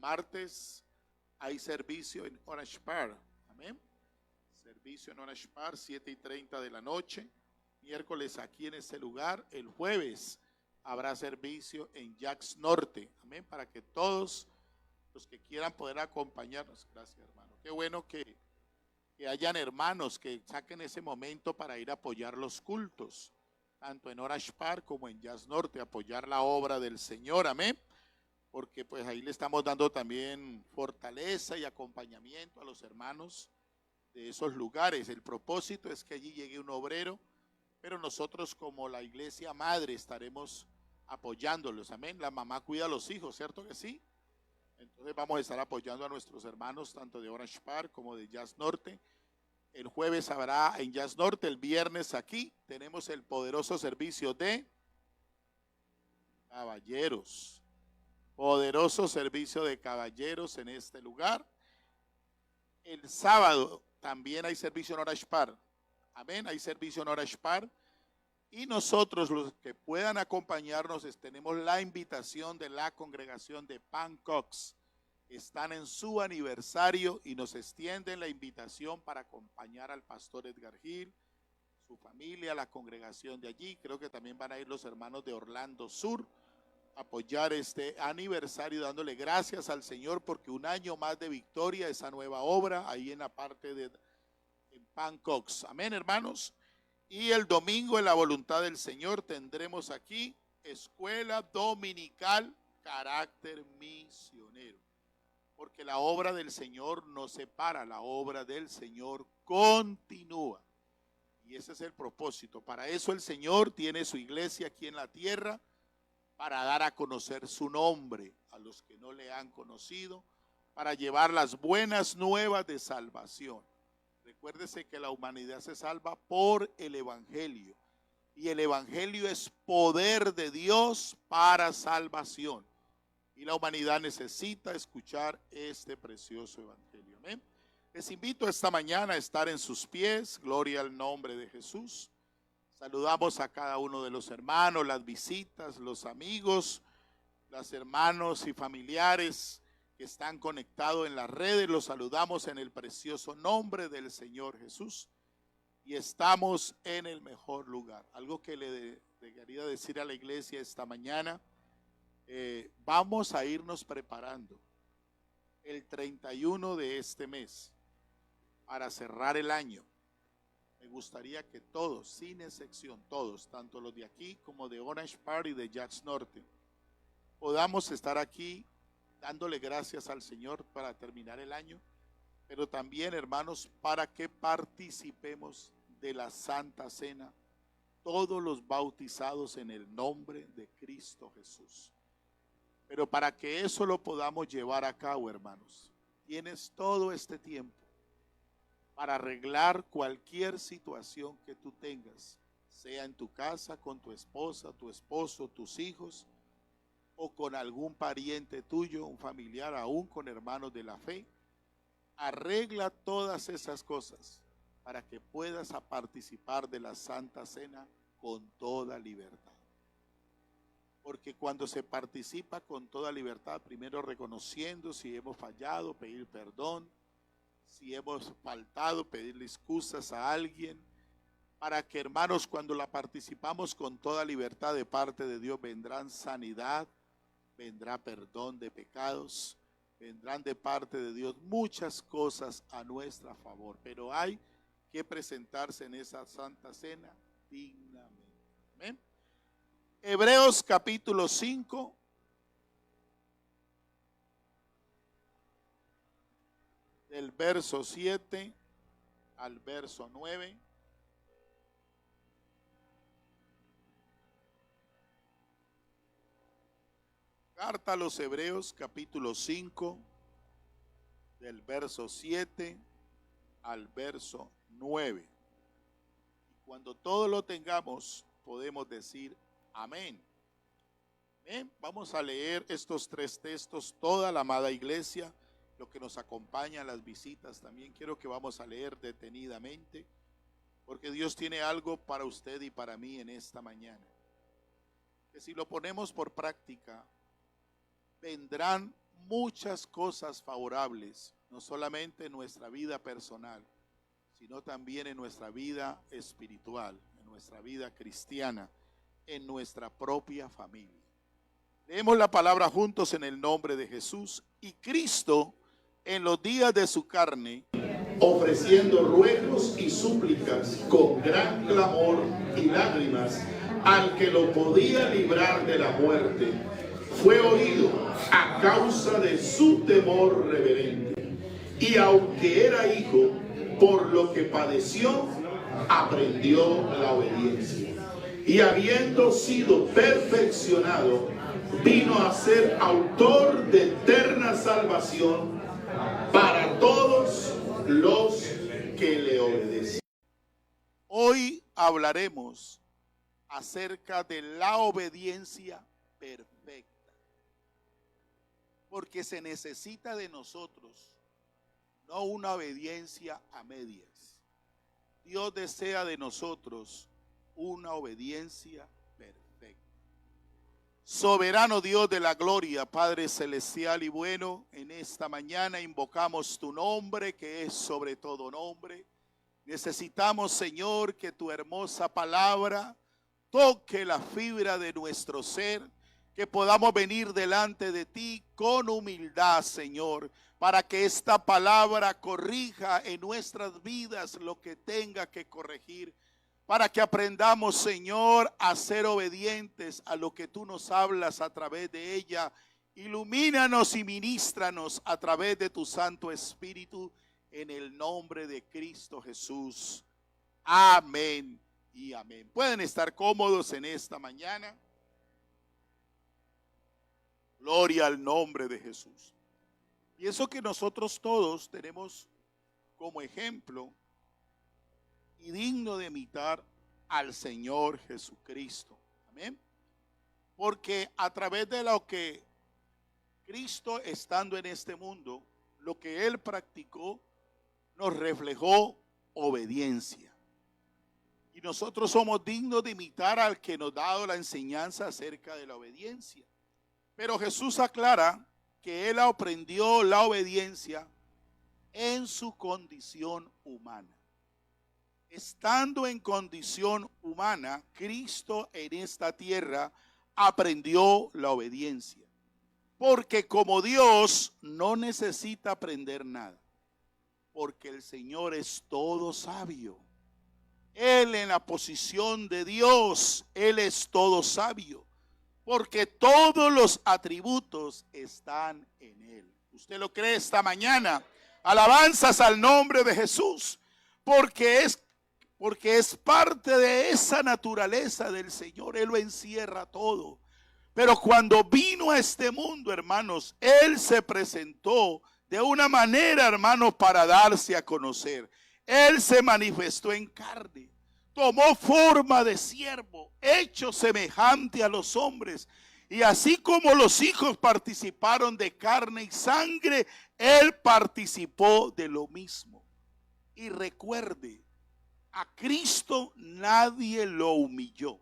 martes hay servicio en Orange Park. Amén. Servicio en Orange Park, 7:30 de la noche. Miércoles aquí en este lugar. El jueves habrá servicio en Jax Norte. Amén. Para que todos los que quieran poder acompañarnos. Gracias, hermano. Qué bueno que hayan hermanos que saquen ese momento para ir a apoyar los cultos, tanto en Orange Park como en Jax Norte, apoyar la obra del Señor. Amén. Porque pues ahí le estamos dando también fortaleza y acompañamiento a los hermanos de esos lugares. El propósito es que allí llegue un obrero, pero nosotros como la iglesia madre estaremos apoyándolos. Amén. La mamá cuida a los hijos, ¿cierto que sí? Entonces vamos a estar apoyando a nuestros hermanos tanto de Orange Park como de Jax Norte. El jueves habrá en Jax Norte, el viernes aquí tenemos el poderoso servicio de caballeros. Poderoso servicio de caballeros en este lugar. El sábado también hay servicio en Orange Park. Amén, hay servicio en Orange Park. Y nosotros, los que puedan acompañarnos, tenemos la invitación de la congregación de Pancox. Están en su aniversario y nos extienden la invitación para acompañar al pastor Edgar Gil, su familia, la congregación de allí. Creo que también van a ir los hermanos de Orlando Sur a apoyar este aniversario, dándole gracias al Señor porque un año más de victoria, esa nueva obra ahí en la parte de en Pancox. Amén, hermanos. Y el domingo, en la voluntad del Señor, tendremos aquí escuela dominical carácter misionero, porque la obra del Señor no se para, la obra del Señor continúa. Y ese es el propósito. Para eso el Señor tiene su iglesia aquí en la tierra, para dar a conocer su nombre a los que no le han conocido, para llevar las buenas nuevas de salvación. Recuérdese que la humanidad se salva por el Evangelio, y el Evangelio es poder de Dios para salvación, y la humanidad necesita escuchar este precioso Evangelio. Amén. Les invito esta mañana a estar en sus pies. Gloria al nombre de Jesús. Saludamos a cada uno de los hermanos, las visitas, los amigos, los hermanos y familiares que están conectados en las redes. Los saludamos en el precioso nombre del Señor Jesús y estamos en el mejor lugar. Algo que le quería decir a la iglesia esta mañana, vamos a irnos preparando el 31 de este mes para cerrar el año. Me gustaría que todos, sin excepción, todos, tanto los de aquí como de Orange Park y de Jax Norte, podamos estar aquí dándole gracias al Señor para terminar el año, pero también, hermanos, para que participemos de la Santa Cena, todos los bautizados en el nombre de Cristo Jesús. Pero para que eso lo podamos llevar a cabo, hermanos, tienes todo este tiempo para arreglar cualquier situación que tú tengas, sea en tu casa, con tu esposa, tu esposo, tus hijos, o con algún pariente tuyo, un familiar, aún con hermanos de la fe. Arregla todas esas cosas para que puedas participar de la Santa Cena con toda libertad. Porque cuando se participa con toda libertad, primero reconociendo si hemos fallado, pedir perdón, si hemos faltado, pedirle excusas a alguien, para que, hermanos, cuando la participamos con toda libertad de parte de Dios, vendrán sanidad, vendrá perdón de pecados, vendrán de parte de Dios muchas cosas a nuestra favor, pero hay que presentarse en esa Santa Cena dignamente. Amén. Hebreos capítulo 5. Del verso 7 al verso 9. Carta a los Hebreos capítulo 5 del verso 7 al verso 9. Y cuando todo lo tengamos, podemos decir amén. Amén. Vamos a leer estos tres textos, toda la amada iglesia. Lo que nos acompaña a las visitas también quiero que vamos a leer detenidamente, porque Dios tiene algo para usted y para mí en esta mañana, que si lo ponemos por práctica, vendrán muchas cosas favorables, no solamente en nuestra vida personal, sino también en nuestra vida espiritual, en nuestra vida cristiana, en nuestra propia familia. Leemos la palabra juntos en el nombre de Jesús. Y Cristo, en los días de su carne, ofreciendo ruegos y súplicas con gran clamor y lágrimas al que lo podía librar de la muerte, fue oído a causa de su temor reverente. Y aunque era hijo, por lo que padeció, aprendió la obediencia. Y habiendo sido perfeccionado, vino a ser autor de eterna salvación para todos los que le obedecen. Hoy hablaremos acerca de la obediencia perfecta, porque se necesita de nosotros, no una obediencia a medias. Dios desea de nosotros una obediencia perfecta. Soberano Dios de la gloria, Padre celestial y bueno, en esta mañana invocamos tu nombre, que es sobre todo nombre. Necesitamos, Señor, que tu hermosa palabra toque la fibra de nuestro ser, que podamos venir delante de ti con humildad, Señor, para que esta palabra corrija en nuestras vidas lo que tenga que corregir, para que aprendamos, Señor, a ser obedientes a lo que tú nos hablas a través de ella. Ilumínanos y ministranos a través de tu Santo Espíritu, en el nombre de Cristo Jesús. Amén y amén. Pueden estar cómodos en esta mañana. Gloria al nombre de Jesús. Y eso que nosotros todos tenemos como ejemplo y digno de imitar al Señor Jesucristo. Amén. Porque a través de lo que Cristo, estando en este mundo, lo que Él practicó, nos reflejó obediencia. Y nosotros somos dignos de imitar al que nos ha dado la enseñanza acerca de la obediencia. Pero Jesús aclara que Él aprendió la obediencia en su condición humana. Estando en condición humana, Cristo en esta tierra aprendió la obediencia. Porque como Dios no necesita aprender nada, porque el Señor es todo sabio. Él en la posición de Dios, Él es todo sabio, porque todos los atributos están en Él. ¿Usted lo cree esta mañana? Alabanzas al nombre de Jesús, porque es parte de esa naturaleza del Señor. Él lo encierra todo. Pero cuando vino a este mundo, hermanos, Él se presentó de una manera, hermanos, para darse a conocer. Él se manifestó en carne, tomó forma de siervo, hecho semejante a los hombres. Y así como los hijos participaron de carne y sangre, Él participó de lo mismo. Y recuerde, a Cristo nadie lo humilló.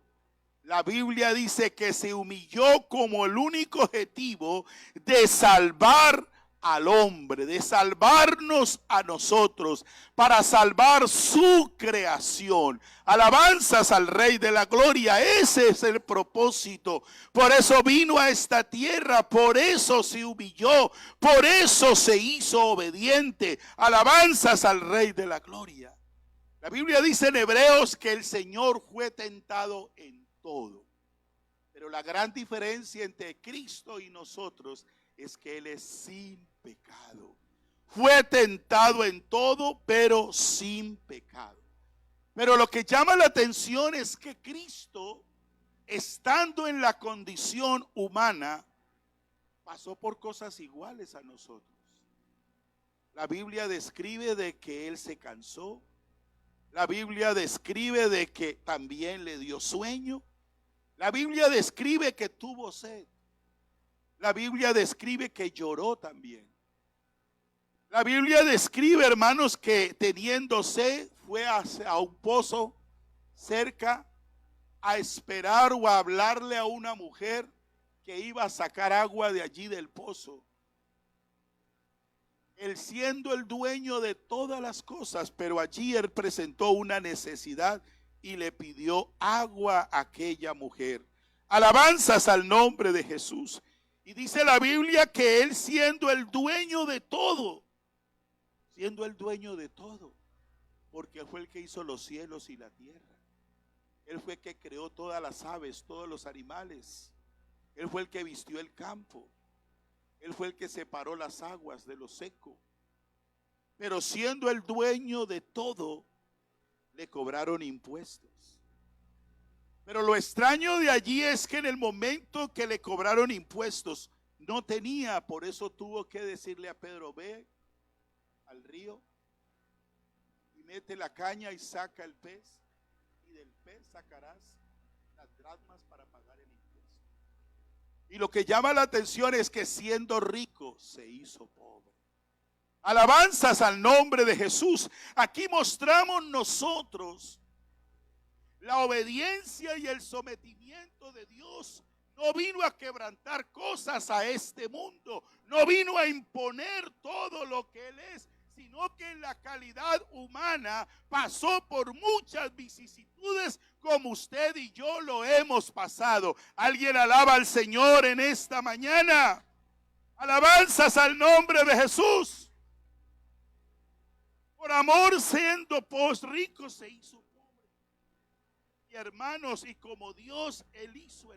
La Biblia dice que se humilló como el único objetivo de salvar al hombre, de salvarnos a nosotros, para salvar su creación. Alabanzas al Rey de la Gloria. Ese es el propósito. Por eso vino a esta tierra, por eso se humilló, por eso se hizo obediente. Alabanzas al Rey de la Gloria. La Biblia dice en Hebreos que el Señor fue tentado en todo. Pero la gran diferencia entre Cristo y nosotros es que Él es sin pecado. Fue tentado en todo, pero sin pecado. Pero lo que llama la atención es que Cristo, estando en la condición humana, pasó por cosas iguales a nosotros. La Biblia describe de que Él se cansó. La Biblia describe de que también le dio sueño. La Biblia describe que tuvo sed. La Biblia describe que lloró también. La Biblia describe, hermanos, que teniendo sed fue a un pozo cerca a esperar o a hablarle a una mujer que iba a sacar agua de allí del pozo. Él siendo el dueño de todas las cosas, pero allí él presentó una necesidad y le pidió agua a aquella mujer. Alabanzas al nombre de Jesús. Y dice la Biblia que él siendo el dueño de todo, porque fue el que hizo los cielos y la tierra. Él fue el que creó todas las aves, todos los animales. Él fue el que vistió el campo. Él fue el que separó las aguas de lo seco. Pero siendo el dueño de todo, le cobraron impuestos. Pero lo extraño de allí es que en el momento que le cobraron impuestos, no tenía, por eso tuvo que decirle a Pedro: ve al río y mete la caña y saca el pez, y del pez sacarás las dracmas para pagar el impuesto. Y lo que llama la atención es que siendo rico se hizo pobre. Alabanzas al nombre de Jesús. Aquí mostramos nosotros la obediencia y el sometimiento de Dios. No vino a quebrantar cosas a este mundo, no vino a imponer todo lo que Él es, sino que en la calidad humana pasó por muchas vicisitudes como usted y yo lo hemos pasado. ¿Alguien alaba al Señor en esta mañana? Alabanzas al nombre de Jesús. Por amor, siendo rico, se hizo pobre. Y hermanos, y como Dios, Él hizo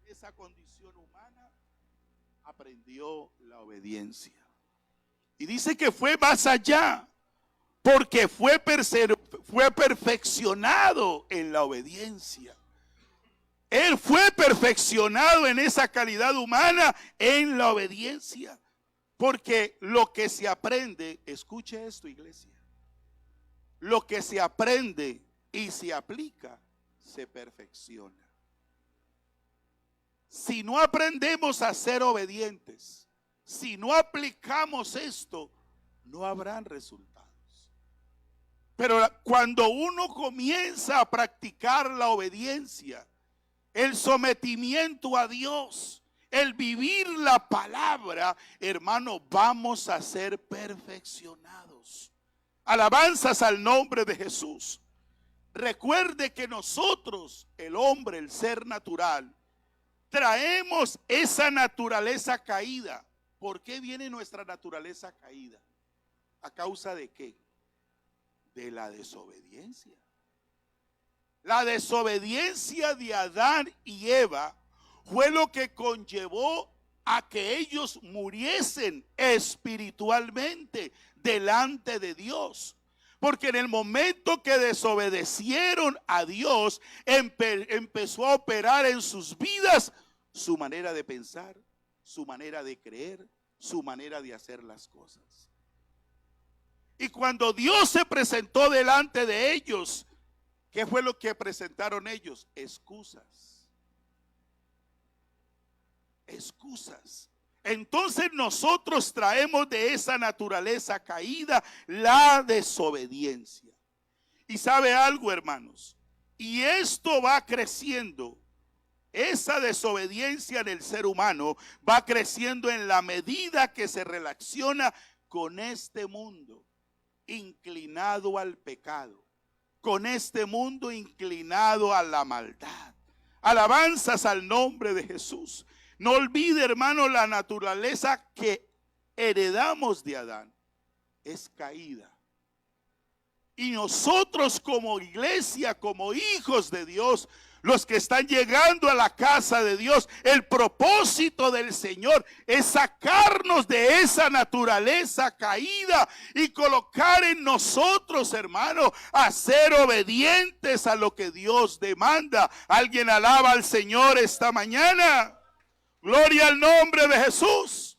esa condición humana, aprendió la obediencia. Y dice que fue más allá, porque fue perfeccionado en la obediencia. Él fue perfeccionado en esa calidad humana, en la obediencia. Porque lo que se aprende, escuche esto, iglesia, lo que se aprende y se aplica, se perfecciona. Si no aprendemos a ser obedientes, si no aplicamos esto, no habrán resultados. Pero cuando uno comienza a practicar la obediencia, el sometimiento a Dios, el vivir la palabra, hermano, vamos a ser perfeccionados. Alabanzas al nombre de Jesús. Recuerde que nosotros, el hombre, el ser natural, traemos esa naturaleza caída. ¿Por qué viene nuestra naturaleza caída? ¿A causa de qué? De la desobediencia. La desobediencia de Adán y Eva fue lo que conllevó a que ellos muriesen espiritualmente delante de Dios. Porque en el momento que desobedecieron a Dios, empezó a operar en sus vidas su manera de pensar, su manera de creer, su manera de hacer las cosas. Y cuando Dios se presentó delante de ellos, ¿qué fue lo que presentaron ellos? Excusas. Excusas. Entonces nosotros traemos de esa naturaleza caída la desobediencia. Y sabe algo, hermanos, y esto va creciendo. Esa desobediencia en el ser humano va creciendo en la medida que se relaciona con este mundo inclinado al pecado, con este mundo inclinado a la maldad. Alabanzas al nombre de Jesús. No olvide, hermano, la naturaleza que heredamos de Adán es caída. Y nosotros como iglesia, como hijos de Dios, los que están llegando a la casa de Dios, el propósito del Señor es sacarnos de esa naturaleza caída y colocar en nosotros, hermano, a ser obedientes a lo que Dios demanda. ¿Alguien alaba al Señor esta mañana? Gloria al nombre de Jesús.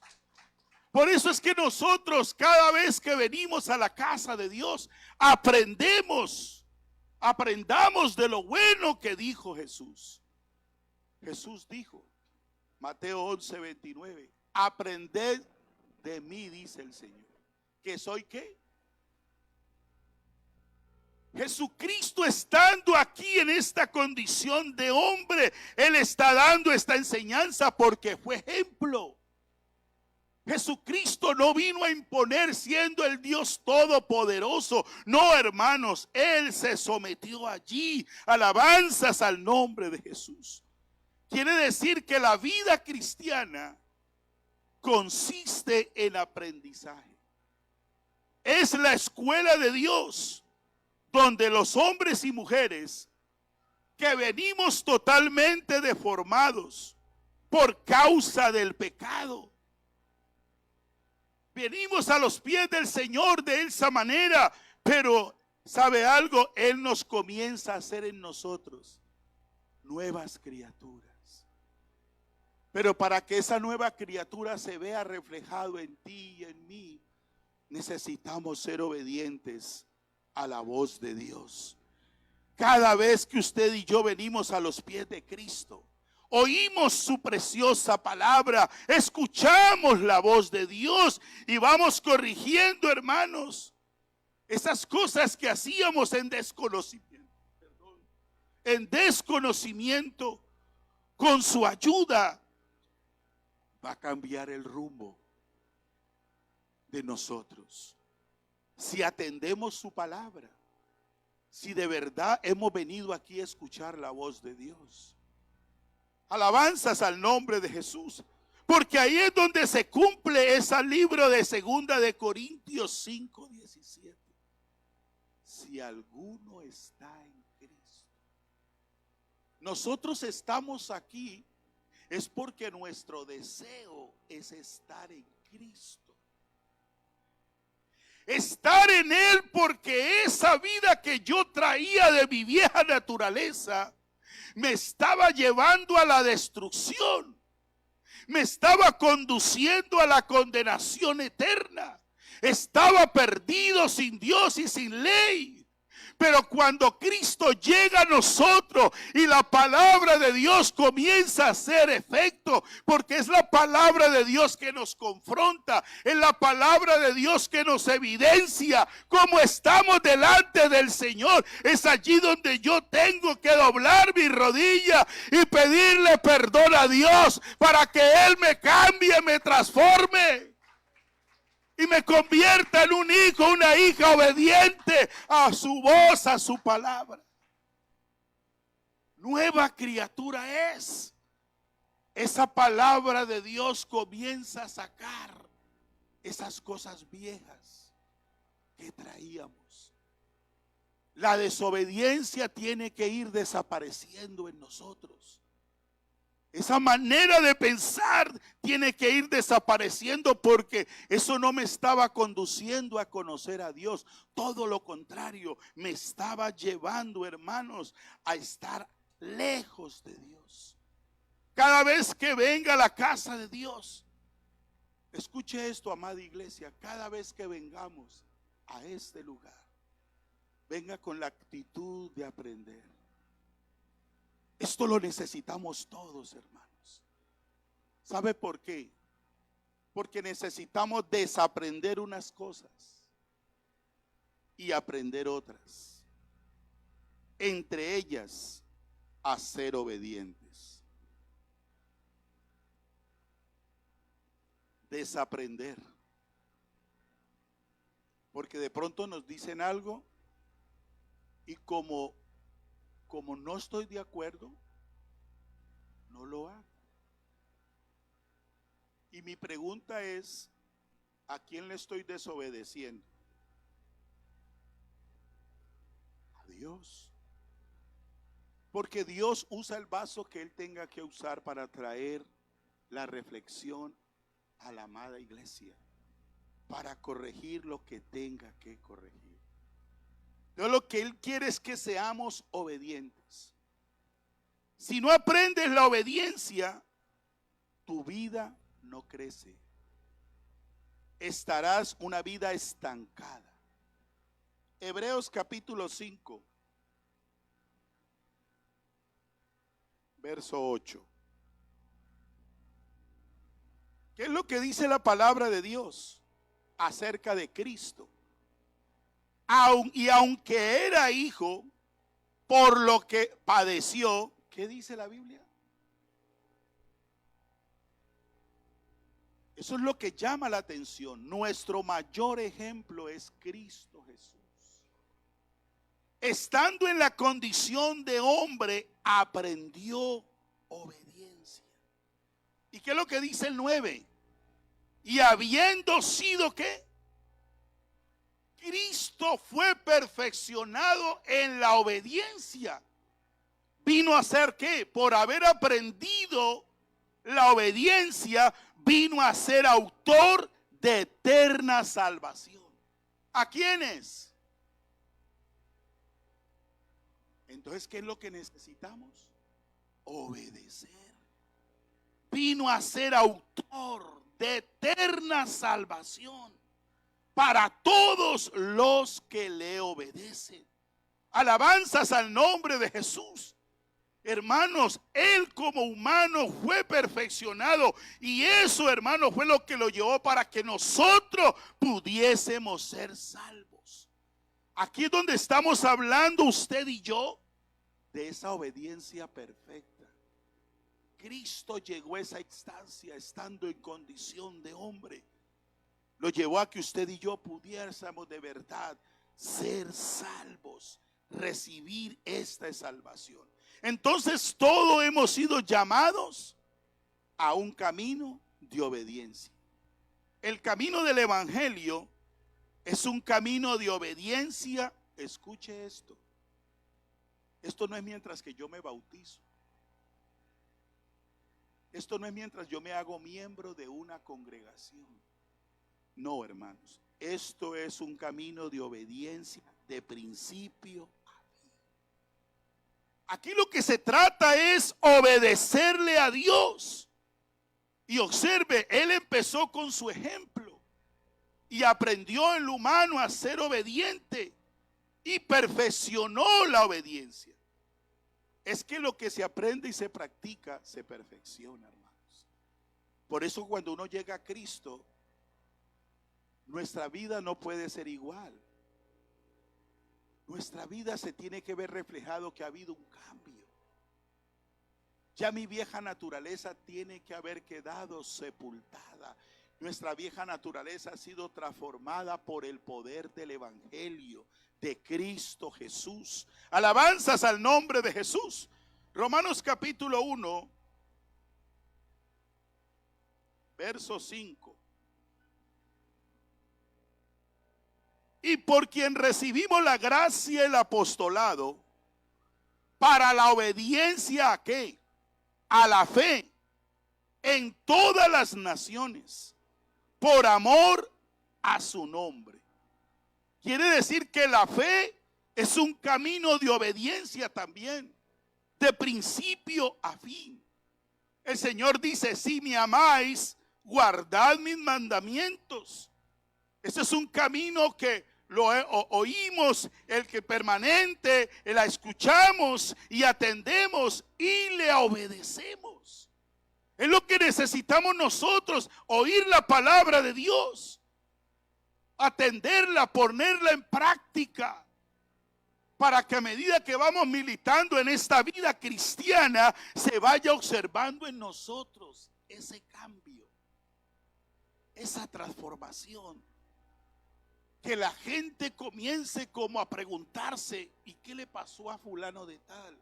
Por eso es que nosotros cada vez que venimos a la casa de Dios, aprendamos de lo bueno que dijo Jesús. Jesús dijo, Mateo 11:29, aprended de mí, dice el Señor. ¿Que soy qué? Jesucristo estando aquí en esta condición de hombre, Él está dando esta enseñanza porque fue ejemplo. Jesucristo no vino a imponer siendo el Dios todopoderoso. No, hermanos, Él se sometió allí. Alabanzas al nombre de Jesús. Quiere decir que la vida cristiana consiste en aprendizaje. Es la escuela de Dios, donde los hombres y mujeres que venimos totalmente deformados por causa del pecado, venimos a los pies del Señor de esa manera, pero ¿sabe algo? Él nos comienza a hacer en nosotros nuevas criaturas. Pero para que esa nueva criatura se vea reflejado en ti y en mí, necesitamos ser obedientes a la voz de Dios. Cada vez que usted y yo venimos a los pies de Cristo, oímos su preciosa palabra, escuchamos la voz de Dios y vamos corrigiendo, hermanos, esas cosas que hacíamos en desconocimiento, con su ayuda va a cambiar el rumbo de nosotros. Si atendemos su palabra, si de verdad hemos venido aquí a escuchar la voz de Dios. Alabanzas al nombre de Jesús, porque ahí es donde se cumple ese libro de 2 de Corintios 5:17. Si alguno está en Cristo. Nosotros estamos aquí es porque nuestro deseo es estar en Cristo. Estar en Él, porque esa vida que yo traía de mi vieja naturaleza me estaba llevando a la destrucción, me estaba conduciendo a la condenación eterna. Estaba perdido sin Dios y sin ley. Pero cuando Cristo llega a nosotros y la palabra de Dios comienza a hacer efecto, porque es la palabra de Dios que nos confronta, es la palabra de Dios que nos evidencia cómo estamos delante del Señor. Es allí donde yo tengo que doblar mi rodilla y pedirle perdón a Dios para que Él me cambie, me transforme y me convierta en un hijo, una hija obediente a su voz, a su palabra. Nueva criatura es. Esa palabra de Dios comienza a sacar esas cosas viejas que traíamos. La desobediencia tiene que ir desapareciendo en nosotros. Esa manera de pensar tiene que ir desapareciendo, porque eso no me estaba conduciendo a conocer a Dios. Todo lo contrario, me estaba llevando, hermanos, a estar lejos de Dios. Cada vez que venga a la casa de Dios, escuche esto, amada iglesia, cada vez que vengamos a este lugar, venga con la actitud de aprender. Esto lo necesitamos todos, hermanos. ¿Sabe por qué? Porque necesitamos desaprender unas cosas y aprender otras. Entre ellas, a ser obedientes. Desaprender. Porque de pronto nos dicen algo y como no estoy de acuerdo, no lo hago. Y mi pregunta es, ¿a quién le estoy desobedeciendo? A Dios. Porque Dios usa el vaso que Él tenga que usar para traer la reflexión a la amada iglesia, para corregir lo que tenga que corregir. Entonces, lo que Él quiere es que seamos obedientes. Si no aprendes la obediencia, tu vida no crece. Estarás una vida estancada. Hebreos capítulo 5, verso 8. ¿Qué es lo que dice la palabra de Dios acerca de Cristo? Y aunque era hijo, por lo que padeció, ¿qué dice la Biblia? Eso es lo que llama la atención. Nuestro mayor ejemplo es Cristo Jesús. Estando en la condición de hombre, aprendió obediencia. ¿Y qué es lo que dice el 9? Y habiendo sido ¿qué? Cristo fue perfeccionado en la obediencia. Vino a ser ¿qué? Por haber aprendido la obediencia, vino a ser autor de eterna salvación. ¿A quiénes? Entonces, ¿qué es lo que necesitamos? Obedecer. Vino a ser autor de eterna salvación para todos los que le obedecen. Alabanzas al nombre de Jesús. Hermanos, Él como humano fue perfeccionado y eso, hermanos, fue lo que lo llevó para que nosotros pudiésemos ser salvos. Aquí es donde estamos hablando usted y yo de esa obediencia perfecta. Cristo llegó a esa instancia estando en condición de hombre. Lo llevó a que usted y yo pudiésemos de verdad ser salvos, recibir esta salvación. Entonces todos hemos sido llamados a un camino de obediencia. El camino del evangelio es un camino de obediencia. Escuche esto. Esto no es mientras que yo me bautizo. Esto no es mientras yo me hago miembro de una congregación. No, hermanos. Esto es un camino de obediencia de principio. Aquí lo que se trata es obedecerle a Dios. Y observe, Él empezó con su ejemplo y aprendió en lo humano a ser obediente y perfeccionó la obediencia. Es que lo que se aprende y se practica se perfecciona, hermanos. Por eso cuando uno llega a Cristo, nuestra vida no puede ser igual. Nuestra vida se tiene que ver reflejado que ha habido un cambio. Ya mi vieja naturaleza tiene que haber quedado sepultada. Nuestra vieja naturaleza ha sido transformada por el poder del evangelio de Cristo Jesús. Alabanzas al nombre de Jesús. Romanos capítulo 1, verso 5. Y por quien recibimos la gracia y el apostolado para la obediencia ¿a qué? A la fe en todas las naciones, por amor a su nombre. Quiere decir que la fe es un camino de obediencia también, de principio a fin. El Señor dice, si me amáis, guardad mis mandamientos. Ese es un camino que lo oímos, el que permanente, la escuchamos y atendemos y le obedecemos. Es lo que necesitamos nosotros, oír la palabra de Dios, atenderla, ponerla en práctica, para que a medida que vamos militando en esta vida cristiana, se vaya observando en nosotros ese cambio, esa transformación. Que la gente comience como a preguntarse, ¿y qué le pasó a fulano de tal?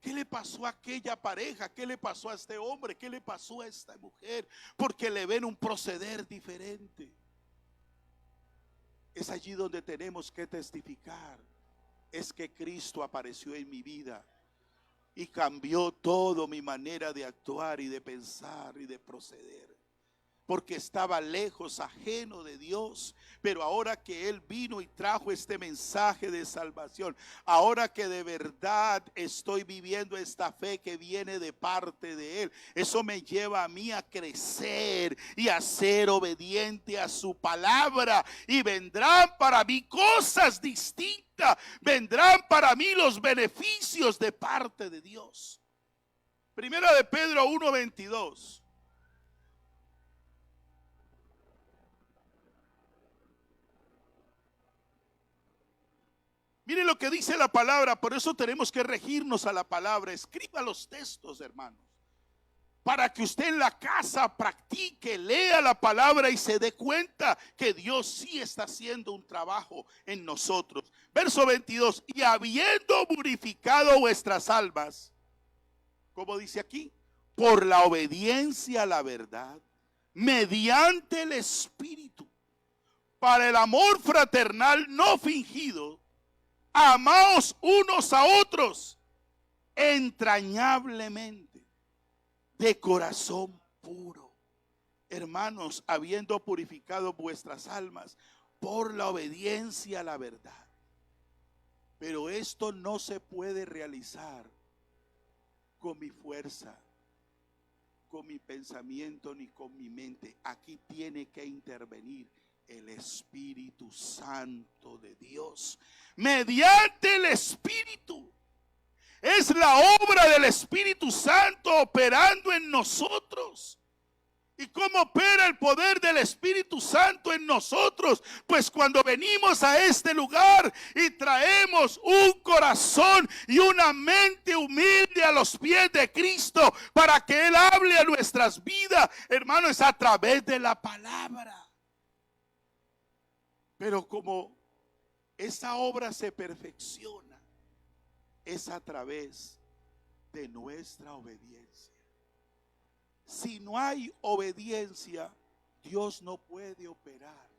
¿Qué le pasó a aquella pareja? ¿Qué le pasó a este hombre? ¿Qué le pasó a esta mujer? Porque le ven un proceder diferente. Es allí donde tenemos que testificar. Es que Cristo apareció en mi vida y cambió toda mi manera de actuar y de pensar y de proceder. Porque estaba lejos, ajeno de Dios. Pero ahora que Él vino y trajo este mensaje de salvación, ahora que de verdad estoy viviendo esta fe que viene de parte de Él, eso me lleva a mí a crecer y a ser obediente a su palabra. Y vendrán para mí cosas distintas, vendrán para mí los beneficios de parte de Dios. Primera de Pedro 1:22. Miren lo que dice la palabra, por eso tenemos que regirnos a la palabra. Escriba los textos, hermanos. para que usted en la casa practique, lea la palabra y se dé cuenta que Dios sí está haciendo un trabajo en nosotros. Verso 22, y habiendo purificado vuestras almas, como dice aquí, por la obediencia a la verdad, mediante el Espíritu, para el amor fraternal no fingido, amaos unos a otros entrañablemente, de corazón puro. Hermanos, habiendo purificado vuestras almas por la obediencia a la verdad. Pero esto no se puede realizar con mi fuerza, con mi pensamiento ni con mi mente. Aquí tiene que intervenir el Espíritu Santo de Dios. Mediante el Espíritu. Es la obra del Espíritu Santo operando en nosotros. ¿Y cómo opera el poder del Espíritu Santo en nosotros? Pues cuando venimos a este lugar y traemos un corazón y una mente humilde a los pies de Cristo para que Él hable a nuestras vidas, hermano, es a través de la palabra. Pero como esa obra se perfecciona, es a través de nuestra obediencia. Si no hay obediencia, Dios no puede operar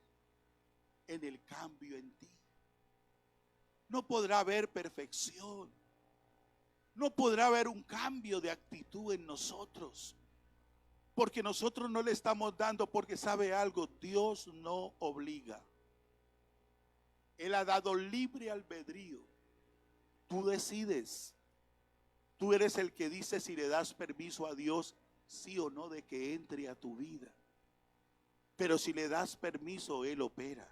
en el cambio en ti. No podrá haber perfección. No podrá haber un cambio de actitud en nosotros. Porque nosotros no le estamos dando, porque sabe algo, Dios no obliga. Él ha dado libre albedrío. Tú decides. Tú eres el que dice si le das permiso a Dios, sí o no, de que entre a tu vida. Pero si le das permiso, Él opera.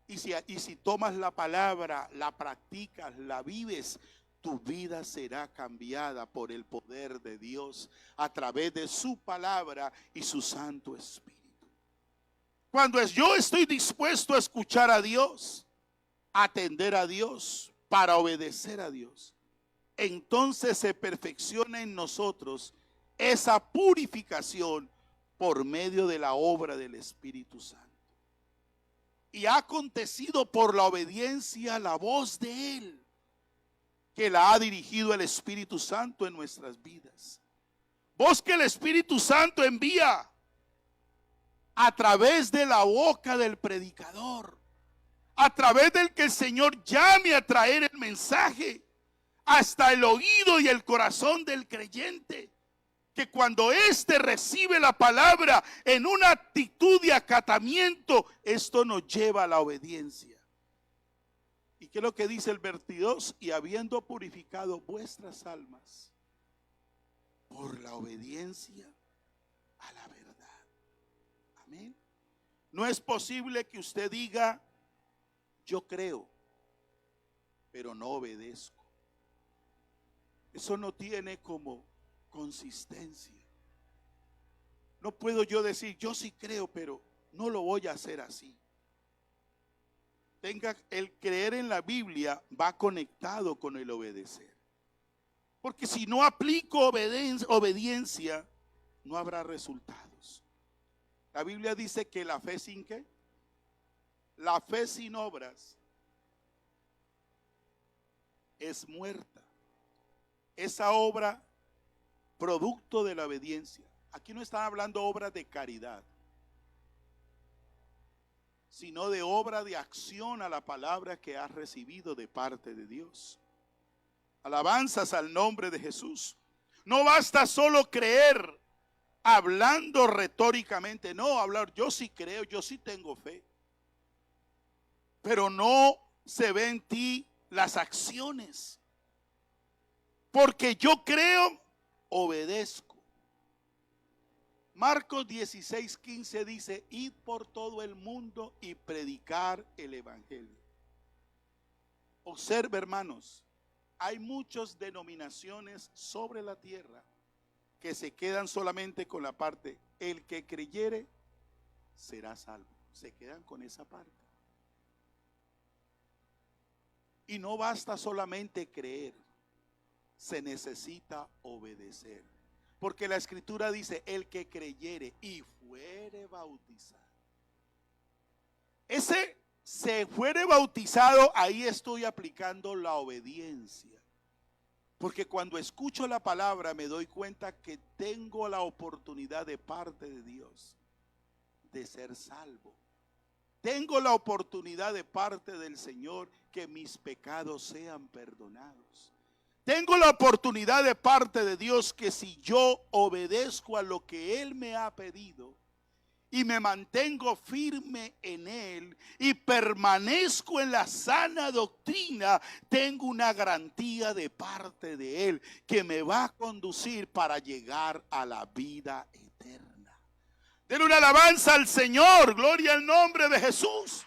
Y si tomas la palabra, la practicas, la vives, tu vida será cambiada por el poder de Dios a través de su palabra y su Santo Espíritu. Cuando yo estoy dispuesto a escuchar a Dios, a atender a Dios, para obedecer a Dios, entonces se perfecciona en nosotros esa purificación por medio de la obra del Espíritu Santo. Y ha acontecido por la obediencia a la voz de Él, que la ha dirigido el Espíritu Santo en nuestras vidas. Voz que el Espíritu Santo envía a través de la boca del predicador, a través del que el Señor llame a traer el mensaje hasta el oído y el corazón del creyente, que cuando éste recibe la palabra en una actitud de acatamiento, esto nos lleva a la obediencia. ¿Y qué es lo que dice el 22? Y habiendo purificado vuestras almas por la obediencia a la verdad. Amén. No es posible que usted diga, yo creo, pero no obedezco. Eso no tiene como consistencia. No puedo yo decir, yo sí creo, pero no lo voy a hacer así. El creer en la Biblia va conectado con el obedecer. Porque si no aplico obediencia, no habrá resultados. La Biblia dice que la fe sin ¿qué? La fe sin obras es muerta. Esa obra, producto de la obediencia. Aquí no están hablando obras de caridad, sino de obra de acción a la palabra que has recibido de parte de Dios. Alabanzas al nombre de Jesús. No basta solo creer hablando retóricamente. No, hablar, yo sí creo, yo sí tengo fe. Pero no se ve en ti las acciones. Porque yo creo, obedezco. Marcos 16:15 dice, id por todo el mundo y predicar el evangelio. Observe, hermanos, hay muchas denominaciones sobre la tierra que se quedan solamente con la parte, el que creyere será salvo. Se quedan con esa parte. Y no basta solamente creer, se necesita obedecer. Porque la escritura dice, el que creyere y fuere bautizado. Ese se fuere bautizado, ahí estoy aplicando la obediencia. Porque cuando escucho la palabra me doy cuenta que tengo la oportunidad de parte de Dios de ser salvo. Tengo la oportunidad de parte del Señor que mis pecados sean perdonados. Tengo la oportunidad de parte de Dios que si yo obedezco a lo que Él me ha pedido y me mantengo firme en Él y permanezco en la sana doctrina, tengo una garantía de parte de Él que me va a conducir para llegar a la vida eterna. Denle una alabanza al Señor, gloria al nombre de Jesús.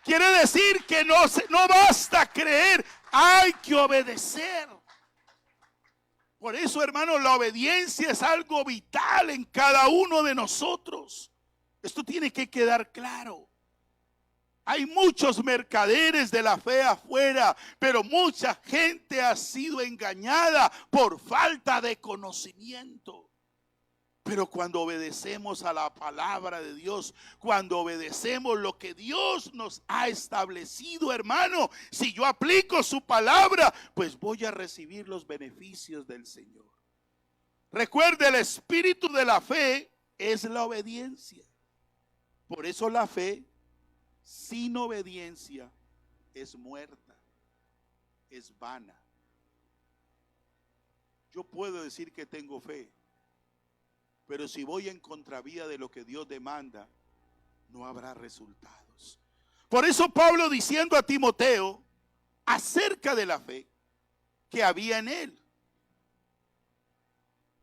Quiere decir que no basta creer, hay que obedecer. Por eso, hermano, la obediencia es algo vital en cada uno de nosotros. Esto tiene que quedar claro. Hay muchos mercaderes de la fe afuera, pero mucha gente ha sido engañada por falta de conocimiento. Pero cuando obedecemos a la palabra de Dios, cuando obedecemos lo que Dios nos ha establecido, hermano, si yo aplico su palabra, pues voy a recibir los beneficios del Señor. Recuerde, el espíritu de la fe es la obediencia. Por eso la fe sin obediencia es muerta, es vana. Yo puedo decir que tengo fe, pero si voy en contravía de lo que Dios demanda, no habrá resultados. Por eso Pablo diciendo a Timoteo acerca de la fe que había en él.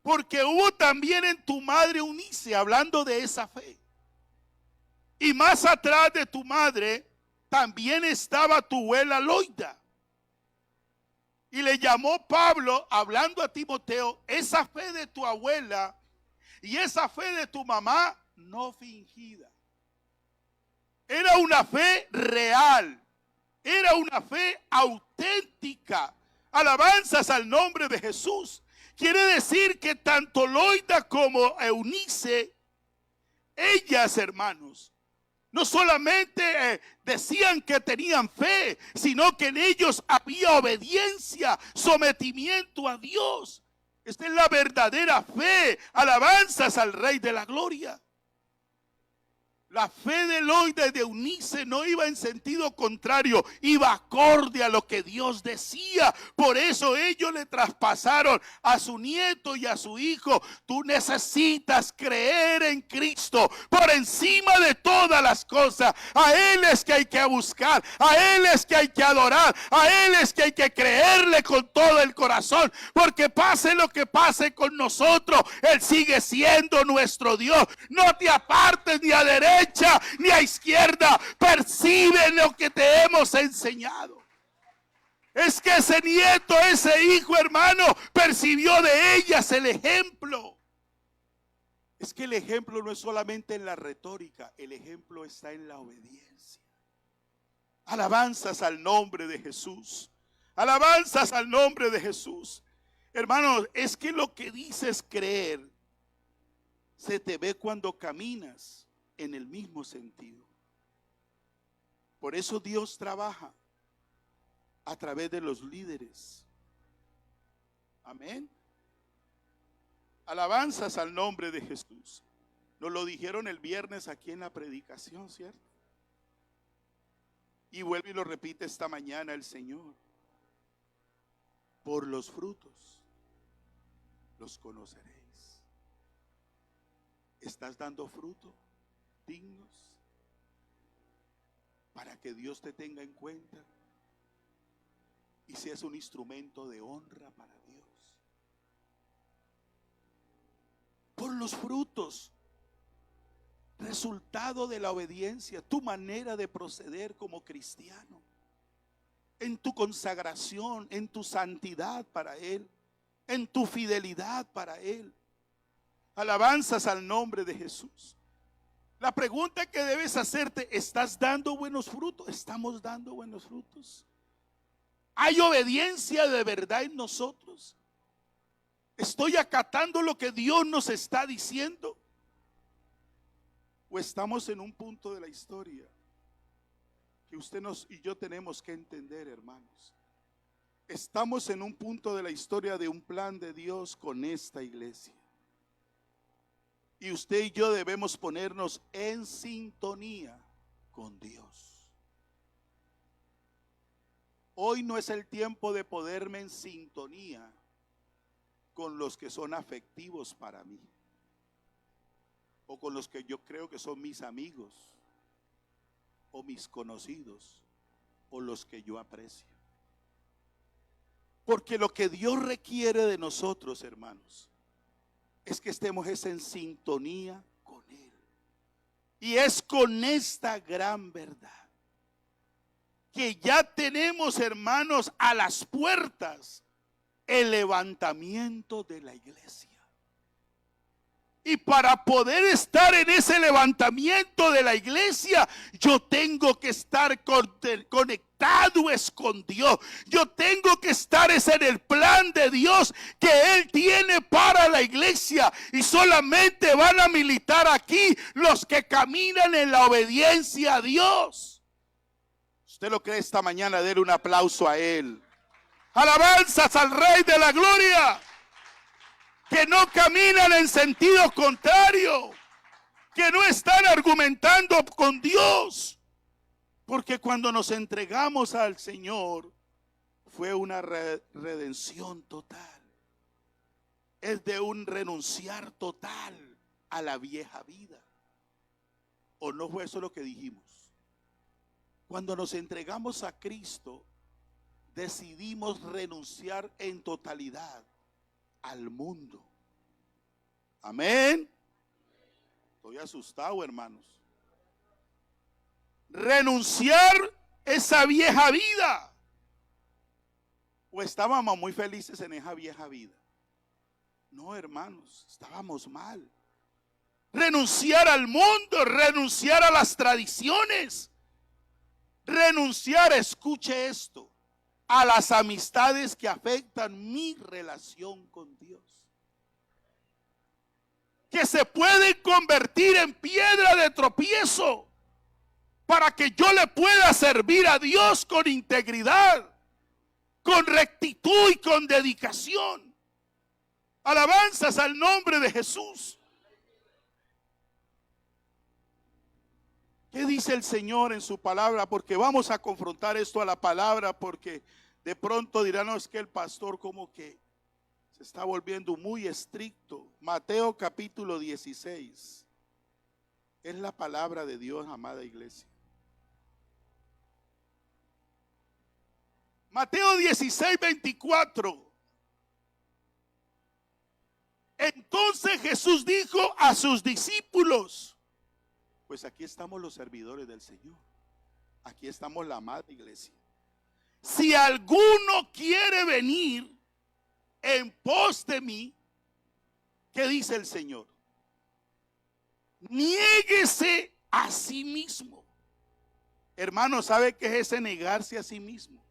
Porque hubo también en tu madre Eunice, hablando de esa fe. Y más atrás de tu madre también estaba tu abuela Loida. Y le llamó Pablo, hablando a Timoteo, esa fe de tu abuela y esa fe de tu mamá no fingida. Era una fe real. Era una fe auténtica. Alabanzas al nombre de Jesús. Quiere decir que tanto Loida como Eunice, ellas, hermanos, no solamente decían que tenían fe, sino que en ellos había obediencia, sometimiento a Dios. Esta es la verdadera fe. Alabanzas al Rey de la Gloria. La fe de Loida y de Eunice no iba en sentido contrario, iba acorde a lo que Dios decía. Por eso ellos le traspasaron a su nieto y a su hijo. Tú necesitas creer en Cristo por encima de todas las cosas. A Él es que hay que buscar, a Él es que hay que adorar, a Él es que hay que creerle con todo el corazón. Porque pase lo que pase con nosotros, Él sigue siendo nuestro Dios. No te apartes ni a derecha ni a izquierda, percibe lo que te hemos enseñado. Es que ese nieto, ese hijo, hermano, percibió de ellas el ejemplo. Es que el ejemplo no es solamente en la retórica, el ejemplo está en la obediencia. Alabanzas al nombre de Jesús. Alabanzas al nombre de Jesús. Hermanos, es que lo que dices creer se te ve cuando caminas en el mismo sentido. Por eso Dios trabaja a través de los líderes. Amén. Alabanzas al nombre de Jesús. Nos lo dijeron el viernes aquí en la predicación, ¿cierto? Y vuelve y lo repite esta mañana el Señor. Por los frutos los conoceréis. ¿Estás dando fruto dignos para que Dios te tenga en cuenta y seas un instrumento de honra para Dios? Por los frutos, resultado de la obediencia, tu manera de proceder como cristiano, en tu consagración, en tu santidad para Él, en tu fidelidad para Él. Alabanzas al nombre de Jesús. La pregunta que debes hacerte, ¿estás dando buenos frutos? ¿Estamos dando buenos frutos? ¿Hay obediencia de verdad en nosotros? ¿Estoy acatando lo que Dios nos está diciendo? ¿O estamos en un punto de la historia que usted y yo tenemos que entender, hermanos? Estamos en un punto de la historia de un plan de Dios con esta iglesia. Y usted y yo debemos ponernos en sintonía con Dios. Hoy no es el tiempo de ponerme en sintonía con los que son afectivos para mí, o con los que yo creo que son mis amigos, o mis conocidos, o los que yo aprecio. Porque lo que Dios requiere de nosotros, hermanos, es que estemos en sintonía con Él. Y es con esta gran verdad que ya tenemos, hermanos, a las puertas el levantamiento de la iglesia. Y para poder estar en ese levantamiento de la iglesia, yo tengo que estar conectado con Dios. Yo tengo que estar en el plan de Dios que Él tiene para la iglesia. Y solamente van a militar aquí los que caminan en la obediencia a Dios. ¿Usted lo cree esta mañana? Dele un aplauso a Él. Alabanzas al Rey de la Gloria. Que no caminan en sentido contrario, que no están argumentando con Dios, porque cuando nos entregamos al Señor fue una redención total, es de un renunciar total a la vieja vida. ¿O no fue eso lo que dijimos? Cuando nos entregamos a Cristo, decidimos renunciar en totalidad al mundo. Amén. Estoy asustado, hermanos. Renunciar esa vieja vida. ¿O estábamos muy felices en esa vieja vida? No, hermanos, estábamos mal. Renunciar al mundo, renunciar a las tradiciones, renunciar, escuche esto, a las amistades que afectan mi relación con Dios, que se pueden convertir en piedra de tropiezo para que yo le pueda servir a Dios con integridad, con rectitud y con dedicación. Alabanzas al nombre de Jesús. ¿Qué dice el Señor en su palabra? Porque vamos a confrontar esto a la palabra, porque de pronto dirán, no, es que el pastor como que se está volviendo muy estricto. Mateo capítulo 16. Es la palabra de Dios, amada iglesia. Mateo 16, 24. Entonces Jesús dijo a sus discípulos, pues aquí estamos los servidores del Señor. Aquí estamos la amada iglesia. Si alguno quiere venir en pos de mí, ¿qué dice el Señor? Niéguese a sí mismo. Hermano, ¿sabe qué es ese negarse a sí mismo?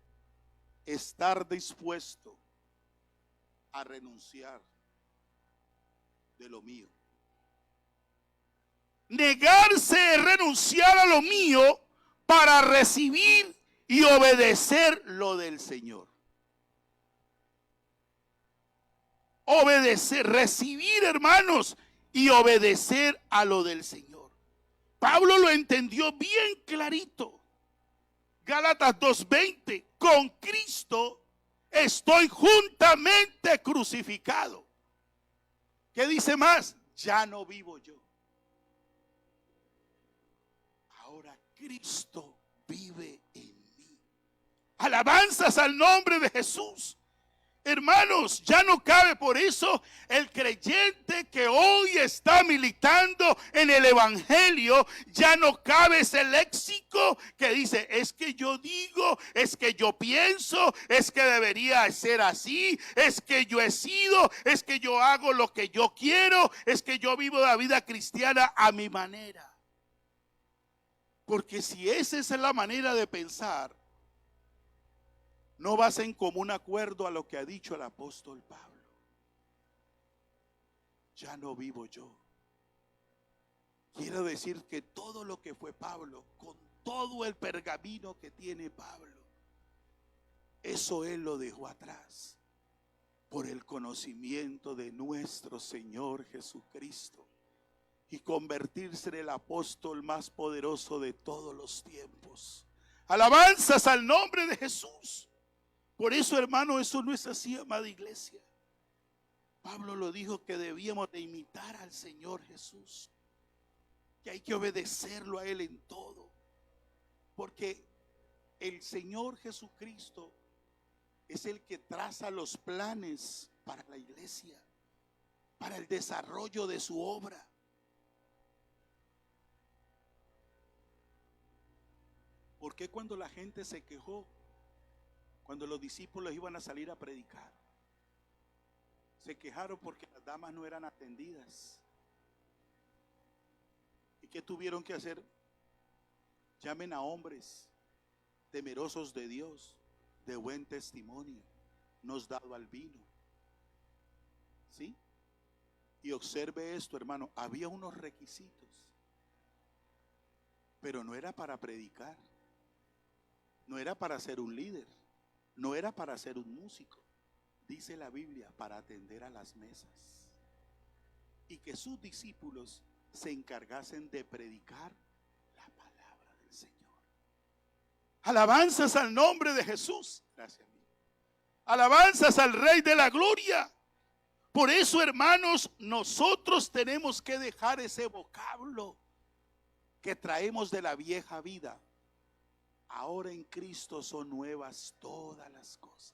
Estar dispuesto a renunciar de lo mío. Negarse es renunciar a lo mío para recibir y obedecer lo del Señor. Obedecer, recibir, hermanos, y obedecer a lo del Señor. Pablo lo entendió bien clarito. Gálatas 2:20, con Cristo estoy juntamente crucificado. ¿Qué dice más? Ya no vivo yo. Ahora Cristo vive en mí. Alabanzas al nombre de Jesús. Hermanos, ya no cabe por eso el creyente que hoy está militando en el evangelio, ya no cabe ese léxico que dice, es que yo digo, es que yo pienso, es que debería ser así, es que yo he sido, es que yo hago lo que yo quiero, es que yo vivo la vida cristiana a mi manera. Porque si esa es la manera de pensar, no vas en común acuerdo a lo que ha dicho el apóstol Pablo. ya no vivo yo. Quiero decir que todo lo que fue Pablo, con todo el pergamino que tiene Pablo, eso él lo dejó atrás por el conocimiento de nuestro Señor Jesucristo y convertirse en el apóstol más poderoso de todos los tiempos. Alabanzas al nombre de Jesús. Por eso, hermano, eso no es así, amada iglesia. Pablo lo dijo, que debíamos de imitar al Señor Jesús, que hay que obedecerlo a Él en todo, porque el Señor Jesucristo es el que traza los planes para la iglesia, para el desarrollo de su obra. ¿Por qué cuando la gente se quejó, cuando los discípulos iban a salir a predicar, se quejaron porque las damas no eran atendidas? ¿Y qué tuvieron que hacer? Llamen a hombres temerosos de Dios, de buen testimonio, nos dado al vino. ¿Sí? Y observe esto, hermano, había unos requisitos, pero no era para predicar, no era para ser un líder, no era para ser un músico. Dice la Biblia, para atender a las mesas. Y que sus discípulos se encargasen de predicar la palabra del Señor. Alabanzas al nombre de Jesús. Gracias. Alabanzas al Rey de la Gloria. Por eso, hermanos, nosotros tenemos que dejar ese vocablo que traemos de la vieja vida. Ahora en Cristo son nuevas todas las cosas.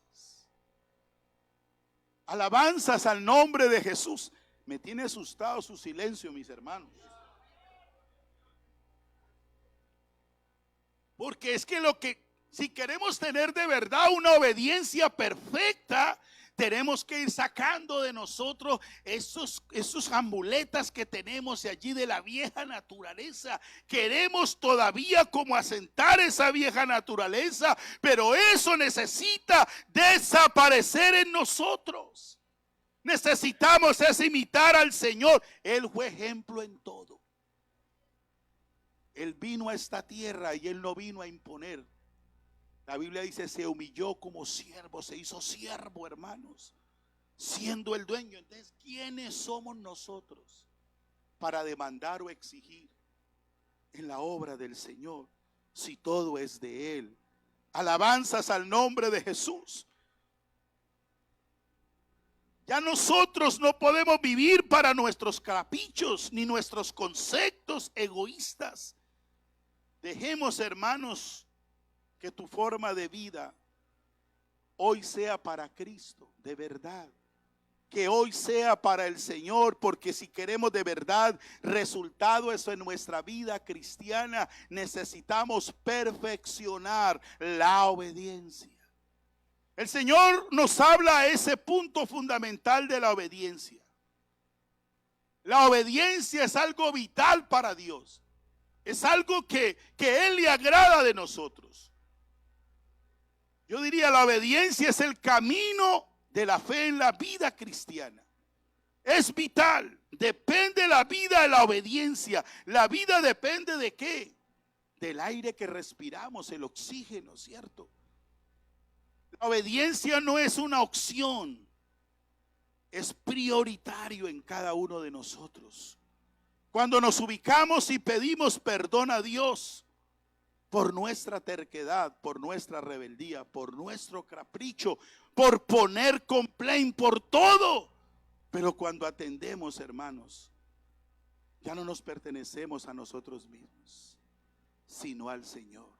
Alabanzas al nombre de Jesús. Me tiene asustado su silencio, mis hermanos. Porque es que si queremos tener de verdad una obediencia perfecta, tenemos que ir sacando de nosotros esos amuletas que tenemos de allí de la vieja naturaleza. Queremos todavía como asentar esa vieja naturaleza, pero eso necesita desaparecer en nosotros. Necesitamos imitar al Señor. Él fue ejemplo en todo. Él vino a esta tierra y Él no vino a imponer. La Biblia dice, se humilló como siervo, se hizo siervo, hermanos, siendo el dueño. Entonces, ¿quiénes somos nosotros para demandar o exigir en la obra del Señor si todo es de Él? Alabanzas al nombre de Jesús. Ya nosotros no podemos vivir para nuestros caprichos ni nuestros conceptos egoístas. Dejemos, hermanos, que tu forma de vida hoy sea para Cristo, de verdad. Que hoy sea para el Señor, porque si queremos de verdad resultado eso en nuestra vida cristiana, necesitamos perfeccionar la obediencia. El Señor nos habla a ese punto fundamental de la obediencia. La obediencia es algo vital para Dios. Es algo que Él le agrada de nosotros. Yo diría, la obediencia es el camino de la fe en la vida cristiana. Es vital. Depende la vida de la obediencia. La vida depende de ¿qué? Del aire que respiramos, el oxígeno, ¿cierto? La obediencia no es una opción. Es prioritario en cada uno de nosotros. Cuando nos ubicamos y pedimos perdón a Dios por nuestra terquedad, por nuestra rebeldía, por nuestro capricho, por poner complaint, por todo. Pero cuando atendemos, hermanos, ya no nos pertenecemos a nosotros mismos, sino al Señor.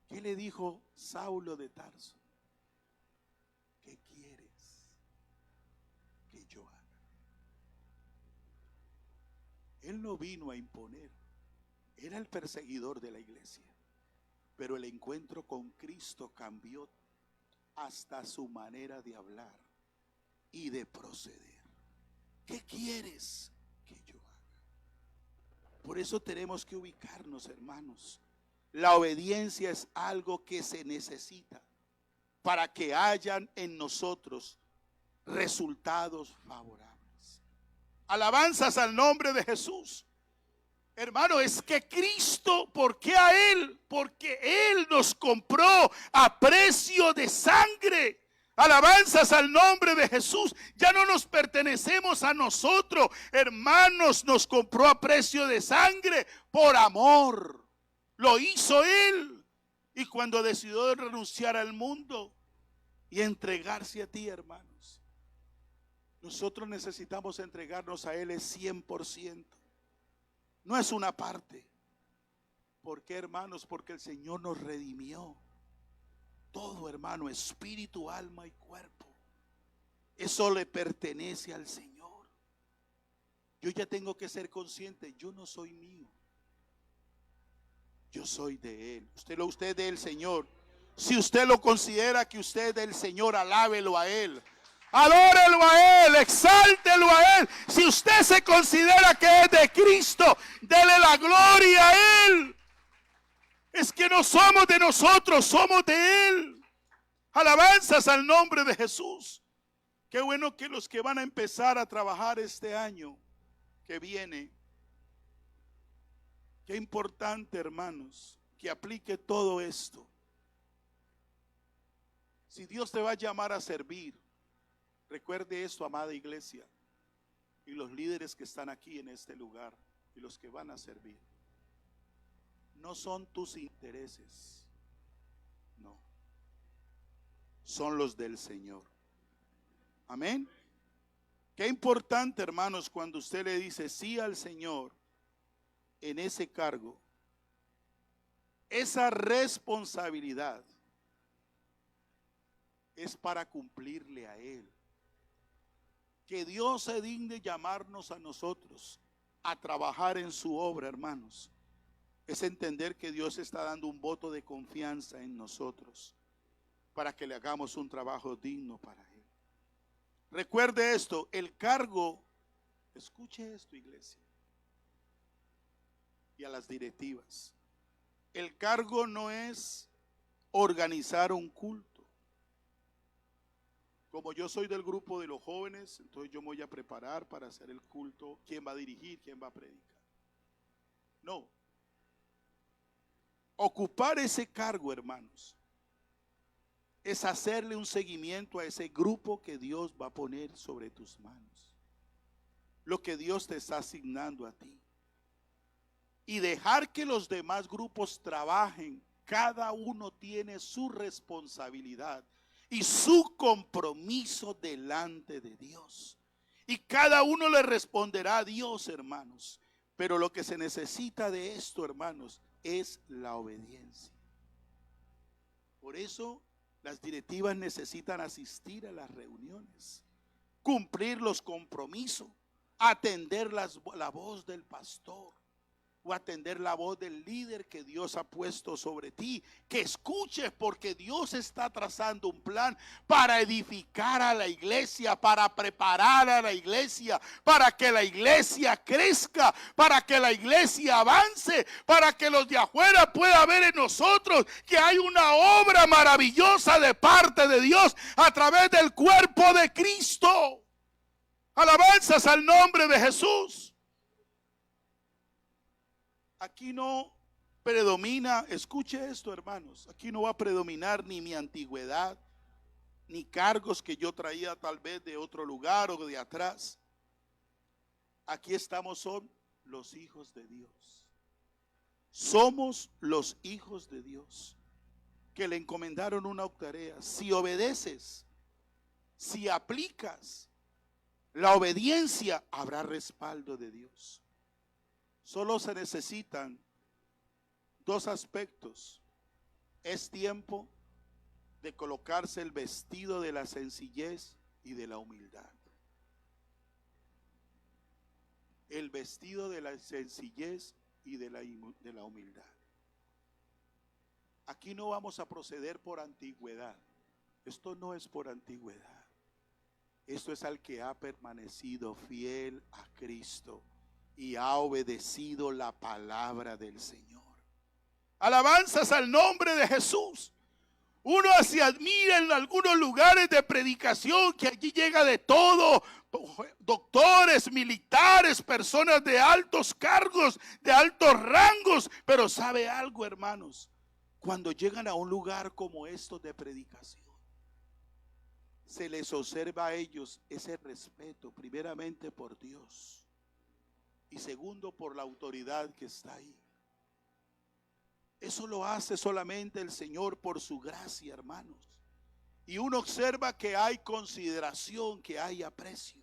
¿Qué le dijo Saulo de Tarso? ¿Qué quieres que yo haga? Él no vino a imponer. Era el perseguidor de la iglesia, pero el encuentro con Cristo cambió hasta su manera de hablar y de proceder. ¿Qué quieres que yo haga? Por eso tenemos que ubicarnos, hermanos. La obediencia es algo que se necesita para que hayan en nosotros resultados favorables. Alabanzas al nombre de Jesús. Hermano, es que Cristo, ¿por qué a Él? Porque Él nos compró a precio de sangre. Alabanzas al nombre de Jesús. Ya no nos pertenecemos a nosotros, hermanos, nos compró a precio de sangre por amor. Lo hizo Él. Y cuando decidió renunciar al mundo y entregarse a ti, hermanos, nosotros necesitamos entregarnos a Él el 100%. No es una parte. ¿Por qué, hermanos? Porque el Señor nos redimió. Todo, hermano, espíritu, alma y cuerpo. Eso le pertenece al Señor. Yo ya tengo que ser consciente, yo no soy mío. Yo soy de Él. Usted es del Señor. Si usted lo considera que usted es del Señor, alábelo a Él. Adórelo a Él, exáltelo a Él. Si usted se considera que es de Cristo, dele la gloria a Él. Es que no somos de nosotros, somos de Él. Alabanzas al nombre de Jesús. Qué bueno que los que van a empezar a trabajar este año que viene, qué importante, hermanos, que aplique todo esto. Si Dios te va a llamar a servir, recuerde esto, amada iglesia, y los líderes que están aquí en este lugar, y los que van a servir. No son tus intereses, no, son los del Señor. Amén. Qué importante, hermanos, cuando usted le dice sí al Señor en ese cargo, esa responsabilidad es para cumplirle a Él. Que Dios se digne llamarnos a nosotros a trabajar en su obra, hermanos, es entender que Dios está dando un voto de confianza en nosotros para que le hagamos un trabajo digno para Él. Recuerde esto, el cargo, escuche esto, iglesia, y a las directivas. El cargo no es organizar un culto. Como yo soy del grupo de los jóvenes, entonces yo me voy a preparar para hacer el culto. ¿Quién va a dirigir? ¿Quién va a predicar? No. Ocupar ese cargo, hermanos, es hacerle un seguimiento a ese grupo que Dios va a poner sobre tus manos. Lo que Dios te está asignando a ti. Y dejar que los demás grupos trabajen. Cada uno tiene su responsabilidad y su compromiso delante de Dios. Y cada uno le responderá a Dios, hermanos. Pero lo que se necesita de esto, hermanos, es la obediencia. Por eso las directivas necesitan asistir a las reuniones, cumplir los compromisos, atender la voz del pastor o atender la voz del líder que Dios ha puesto sobre ti. Que escuches, porque Dios está trazando un plan para edificar a la iglesia, para preparar a la iglesia, para que la iglesia crezca, para que la iglesia avance, para que los de afuera puedan ver en nosotros que hay una obra maravillosa de parte de Dios a través del cuerpo de Cristo. Alabanzas al nombre de Jesús. Aquí no predomina, escuche esto, hermanos, aquí no va a predominar ni mi antigüedad, ni cargos que yo traía tal vez de otro lugar o de atrás. Aquí estamos, son los hijos de Dios. Somos los hijos de Dios que le encomendaron una tarea. Si obedeces, si aplicas la obediencia, habrá respaldo de Dios. Solo se necesitan dos aspectos. Es tiempo de colocarse el vestido de la sencillez y de la humildad. El vestido de la sencillez y de la humildad. Aquí no vamos a proceder por antigüedad. Esto no es por antigüedad. Esto es al que ha permanecido fiel a Cristo y ha obedecido la palabra del Señor. Alabanzas al nombre de Jesús. Uno se admira en algunos lugares de predicación que allí llega de todo, doctores, militares, personas de altos cargos, de altos rangos. Pero ¿sabe algo, hermanos? Cuando llegan a un lugar como estos de predicación, se les observa a ellos ese respeto, primeramente por Dios y segundo por la autoridad que está ahí. Eso lo hace solamente el Señor por su gracia, hermanos. Y uno observa que hay consideración, que hay aprecio.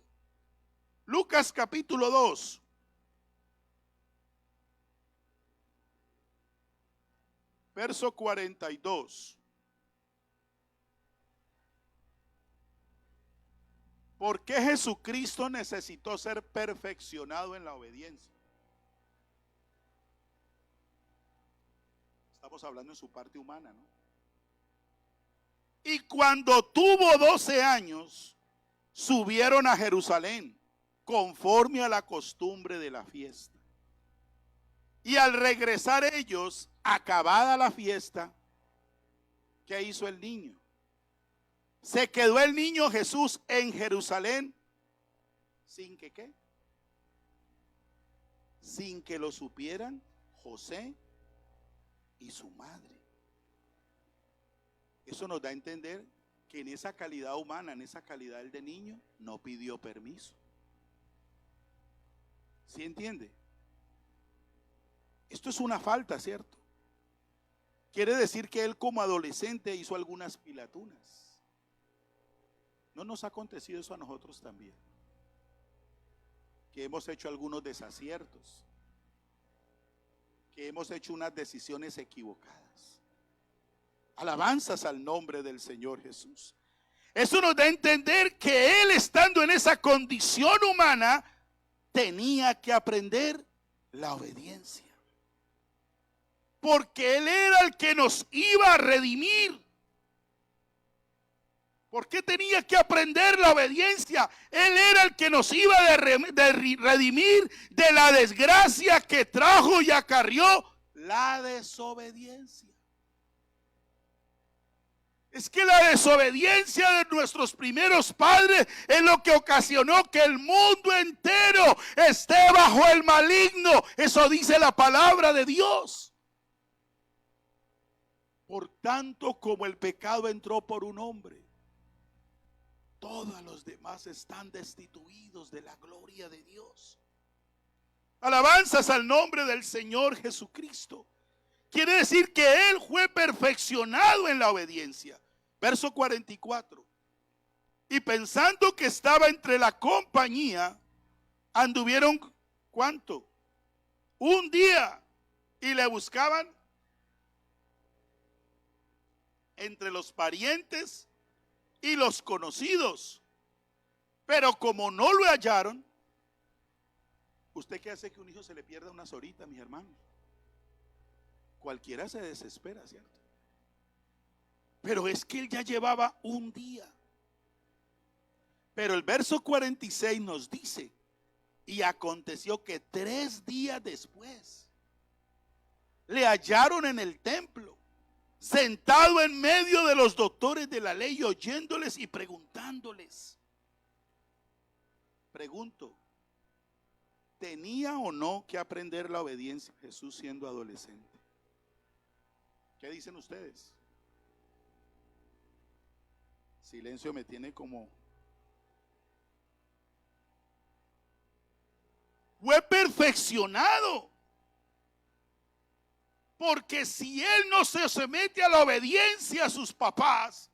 Lucas capítulo 2. Verso 42. ¿Por qué Jesucristo necesitó ser perfeccionado en la obediencia? Estamos hablando en su parte humana, ¿no? Y cuando tuvo 12 años, subieron a Jerusalén, conforme a la costumbre de la fiesta. Y al regresar ellos, acabada la fiesta, ¿qué hizo el niño? Se quedó el niño Jesús en Jerusalén sin que ¿qué? Sin que lo supieran José y su madre. Eso nos da a entender que en esa calidad humana, en esa calidad de niño, no pidió permiso. ¿Sí entiende? Esto es una falta, ¿cierto? Quiere decir que él como adolescente hizo algunas pilatunas. ¿No nos ha acontecido eso a nosotros también? Que hemos hecho algunos desaciertos, que hemos hecho unas decisiones equivocadas. Alabanzas al nombre del Señor Jesús. Eso nos da a entender que él, estando en esa condición humana, tenía que aprender la obediencia. Porque él era el que nos iba a redimir. ¿Por qué tenía que aprender la obediencia? Él era el que nos iba a redimir de la desgracia que trajo y acarrió la desobediencia. Es que la desobediencia de nuestros primeros padres es lo que ocasionó que el mundo entero esté bajo el maligno. Eso dice la palabra de Dios. Por tanto, como el pecado entró por un hombre, todos los demás están destituidos de la gloria de Dios. Alabanzas al nombre del Señor Jesucristo. Quiere decir que él fue perfeccionado en la obediencia. Verso 44. Y pensando que estaba entre la compañía, anduvieron, ¿cuánto? Un día, y le buscaban entre los parientes y los conocidos. Pero como no lo hallaron, ¿usted qué hace que un hijo se le pierda unas horitas, mis hermanos? Cualquiera se desespera, ¿cierto? Pero es que él ya llevaba un día. Pero el verso 46 nos dice, y aconteció que 3 días después le hallaron en el templo, sentado en medio de los doctores de la ley, oyéndoles y preguntándoles. Pregunto, ¿tenía o no que aprender la obediencia Jesús siendo adolescente? ¿Qué dicen ustedes? Silencio me tiene como... Fue perfeccionado. Porque si él no se somete a la obediencia a sus papás,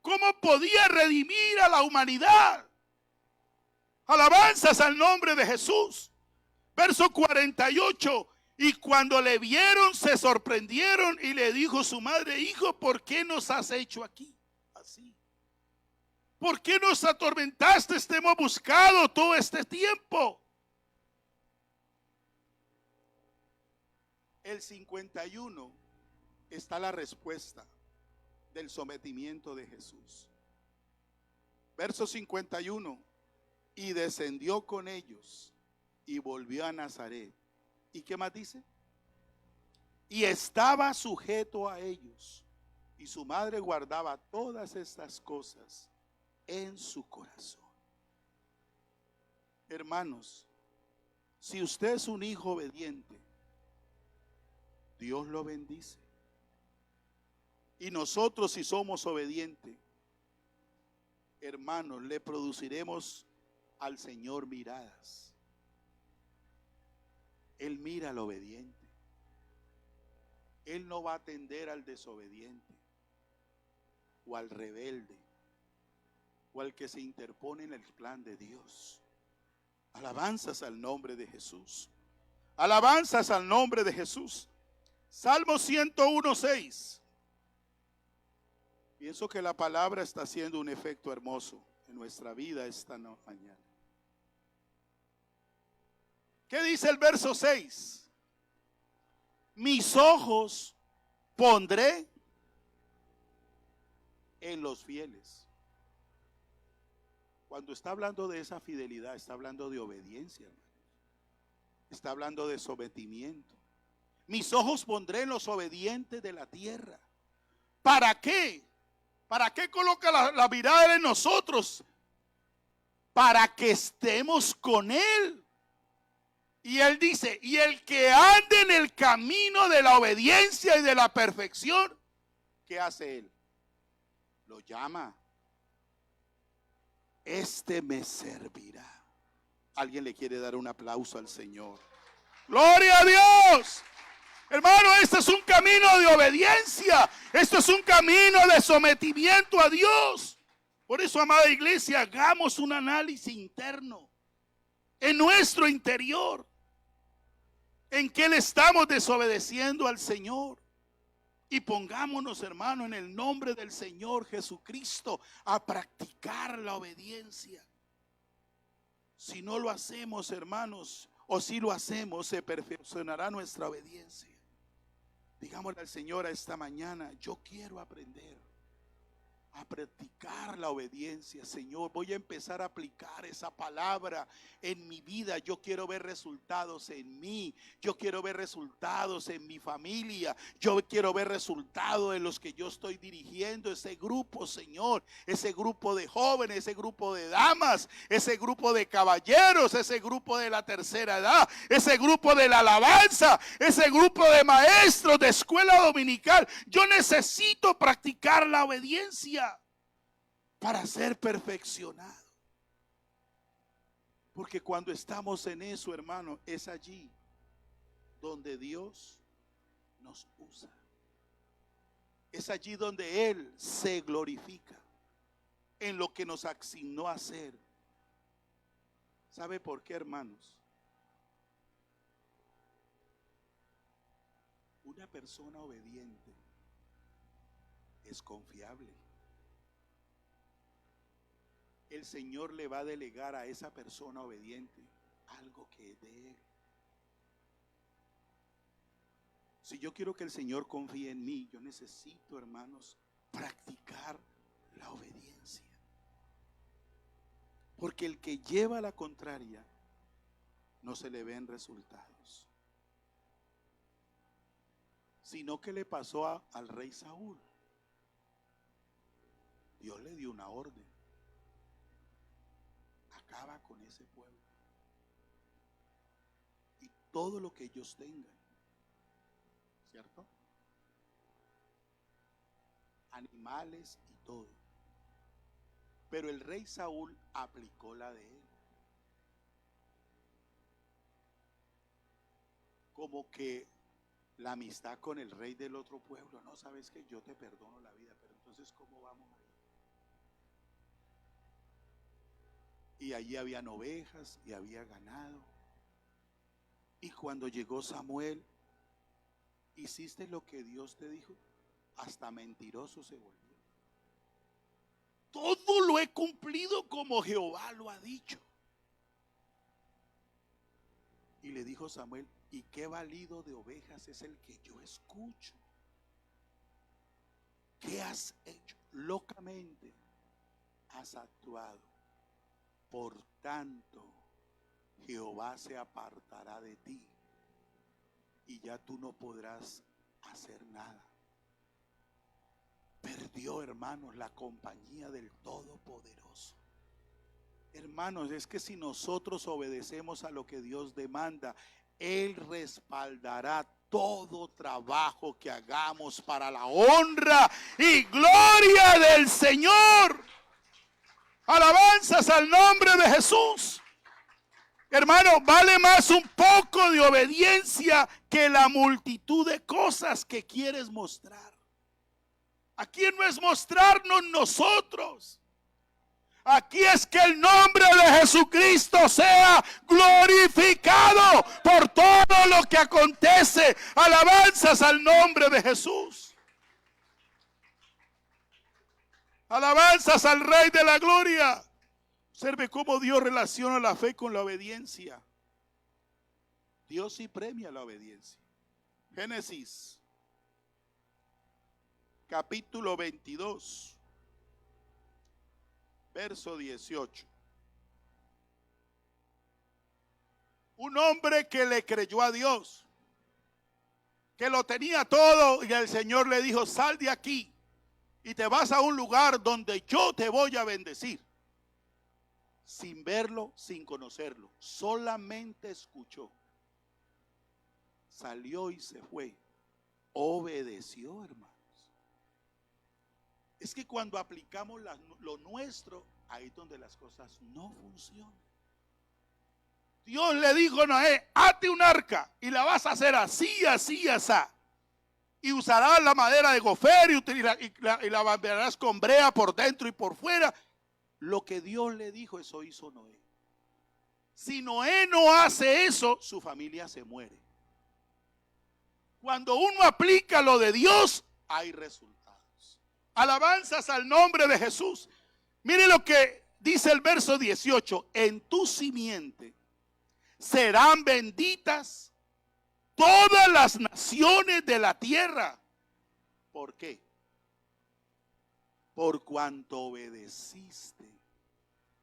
¿cómo podía redimir a la humanidad? Alabanzas al nombre de Jesús. Verso 48. Y cuando le vieron se sorprendieron y le dijo su madre: hijo, ¿por qué nos has hecho aquí así? ¿Por qué nos atormentaste? Te hemos buscado todo este tiempo. El 51 está la respuesta del sometimiento de Jesús. Verso 51. Y descendió con ellos y volvió a Nazaret. ¿Y qué más dice? Y estaba sujeto a ellos. Y su madre guardaba todas estas cosas en su corazón. Hermanos, si usted es un hijo obediente, Dios lo bendice. Y nosotros, si somos obedientes, hermanos, le produciremos al Señor miradas. Él mira al obediente. Él no va a atender al desobediente o al rebelde o al que se interpone en el plan de Dios. Alabanzas al nombre de Jesús. Alabanzas al nombre de Jesús. Salmo 101:6. Pienso que la palabra está haciendo un efecto hermoso en nuestra vida esta mañana. ¿Qué dice el verso 6? Mis ojos pondré en los fieles. Cuando está hablando de esa fidelidad, está hablando de obediencia, hermano. Está hablando de sometimiento. Mis ojos pondré en los obedientes de la tierra. ¿Para qué? ¿Para qué coloca la mirada en nosotros? Para que estemos con Él. Y Él dice, y el que ande en el camino de la obediencia y de la perfección, ¿qué hace Él? Lo llama. Este me servirá. Alguien le quiere dar un aplauso al Señor. ¡Gloria a Dios! Hermano, este es un camino de obediencia. Esto es un camino de sometimiento a Dios. Por eso, amada iglesia, hagamos un análisis interno en nuestro interior. ¿En qué le estamos desobedeciendo al Señor? Y pongámonos, hermano, en el nombre del Señor Jesucristo a practicar la obediencia. Si no lo hacemos, hermanos, o si lo hacemos, se perfeccionará nuestra obediencia. Digámosle al Señor esta mañana, yo quiero aprender a practicar la obediencia. Señor, voy a empezar a aplicar esa palabra en mi vida. Yo quiero ver resultados en mí. Yo quiero ver resultados en mi familia. Yo quiero ver resultados en los que yo estoy dirigiendo. Ese grupo, Señor, ese grupo de jóvenes, ese grupo de damas, ese grupo de caballeros, ese grupo de la tercera edad, ese grupo de la alabanza, ese grupo de maestros de escuela dominical. Yo necesito practicar la obediencia para ser perfeccionado. Porque cuando estamos en eso, hermano, es allí donde Dios nos usa. Es allí donde Él se glorifica en lo que nos asignó a hacer. ¿Sabe por qué, hermanos? Una persona obediente es confiable. El Señor le va a delegar a esa persona obediente algo que es de Él. Si yo quiero que el Señor confíe en mí, yo necesito, hermanos, practicar la obediencia. Porque el que lleva la contraria no se le ven resultados. Sino que le pasó al rey Saúl. Dios le dio una orden. Acaba con ese pueblo y todo lo que ellos tengan, ¿cierto? Animales y todo. Pero el rey Saúl aplicó la de él. Como que la amistad con el rey del otro pueblo. No, sabes que yo te perdono la vida, pero entonces ¿cómo vamos ahí? Y allí habían ovejas y había ganado. Y cuando llegó Samuel, hiciste lo que Dios te dijo. Hasta mentiroso se volvió. Todo lo he cumplido como Jehová lo ha dicho. Y le dijo Samuel, ¿y qué valido de ovejas es el que yo escucho? ¿Qué has hecho? Locamente has actuado. Por tanto, Jehová se apartará de ti y ya tú no podrás hacer nada. dio, hermanos, la compañía del Todopoderoso. Hermanos, es que si nosotros obedecemos a lo que Dios demanda, Él respaldará todo trabajo que hagamos para la honra y gloria del Señor. Alabanzas al nombre de Jesús. Hermano, vale más un poco de obediencia que la multitud de cosas que quieres mostrar. Aquí no es mostrarnos nosotros. Aquí es que el nombre de Jesucristo sea glorificado por todo lo que acontece. Alabanzas al nombre de Jesús. Alabanzas al Rey de la Gloria. Observe cómo Dios relaciona la fe con la obediencia. Dios sí premia la obediencia. Génesis, capítulo 22, verso 18. Un hombre que le creyó a Dios, que lo tenía todo, y el Señor le dijo: sal de aquí y te vas a un lugar donde yo te voy a bendecir. Sin verlo, sin conocerlo, solamente escuchó. Salió y se fue. Obedeció, hermanos. Es que cuando aplicamos lo nuestro, ahí es donde las cosas no funcionan. Dios le dijo a Noé: hazte un arca y la vas a hacer así, así, así. Y usarás la madera de gofer y la barrerás con brea por dentro y por fuera. Lo que Dios le dijo, eso hizo Noé. Si Noé no hace eso, su familia se muere. Cuando uno aplica lo de Dios, hay resultados. Alabanzas al nombre de Jesús. Mire lo que dice el verso 18: en tu simiente serán benditas todas las naciones de la tierra. ¿Por qué? Por cuanto obedeciste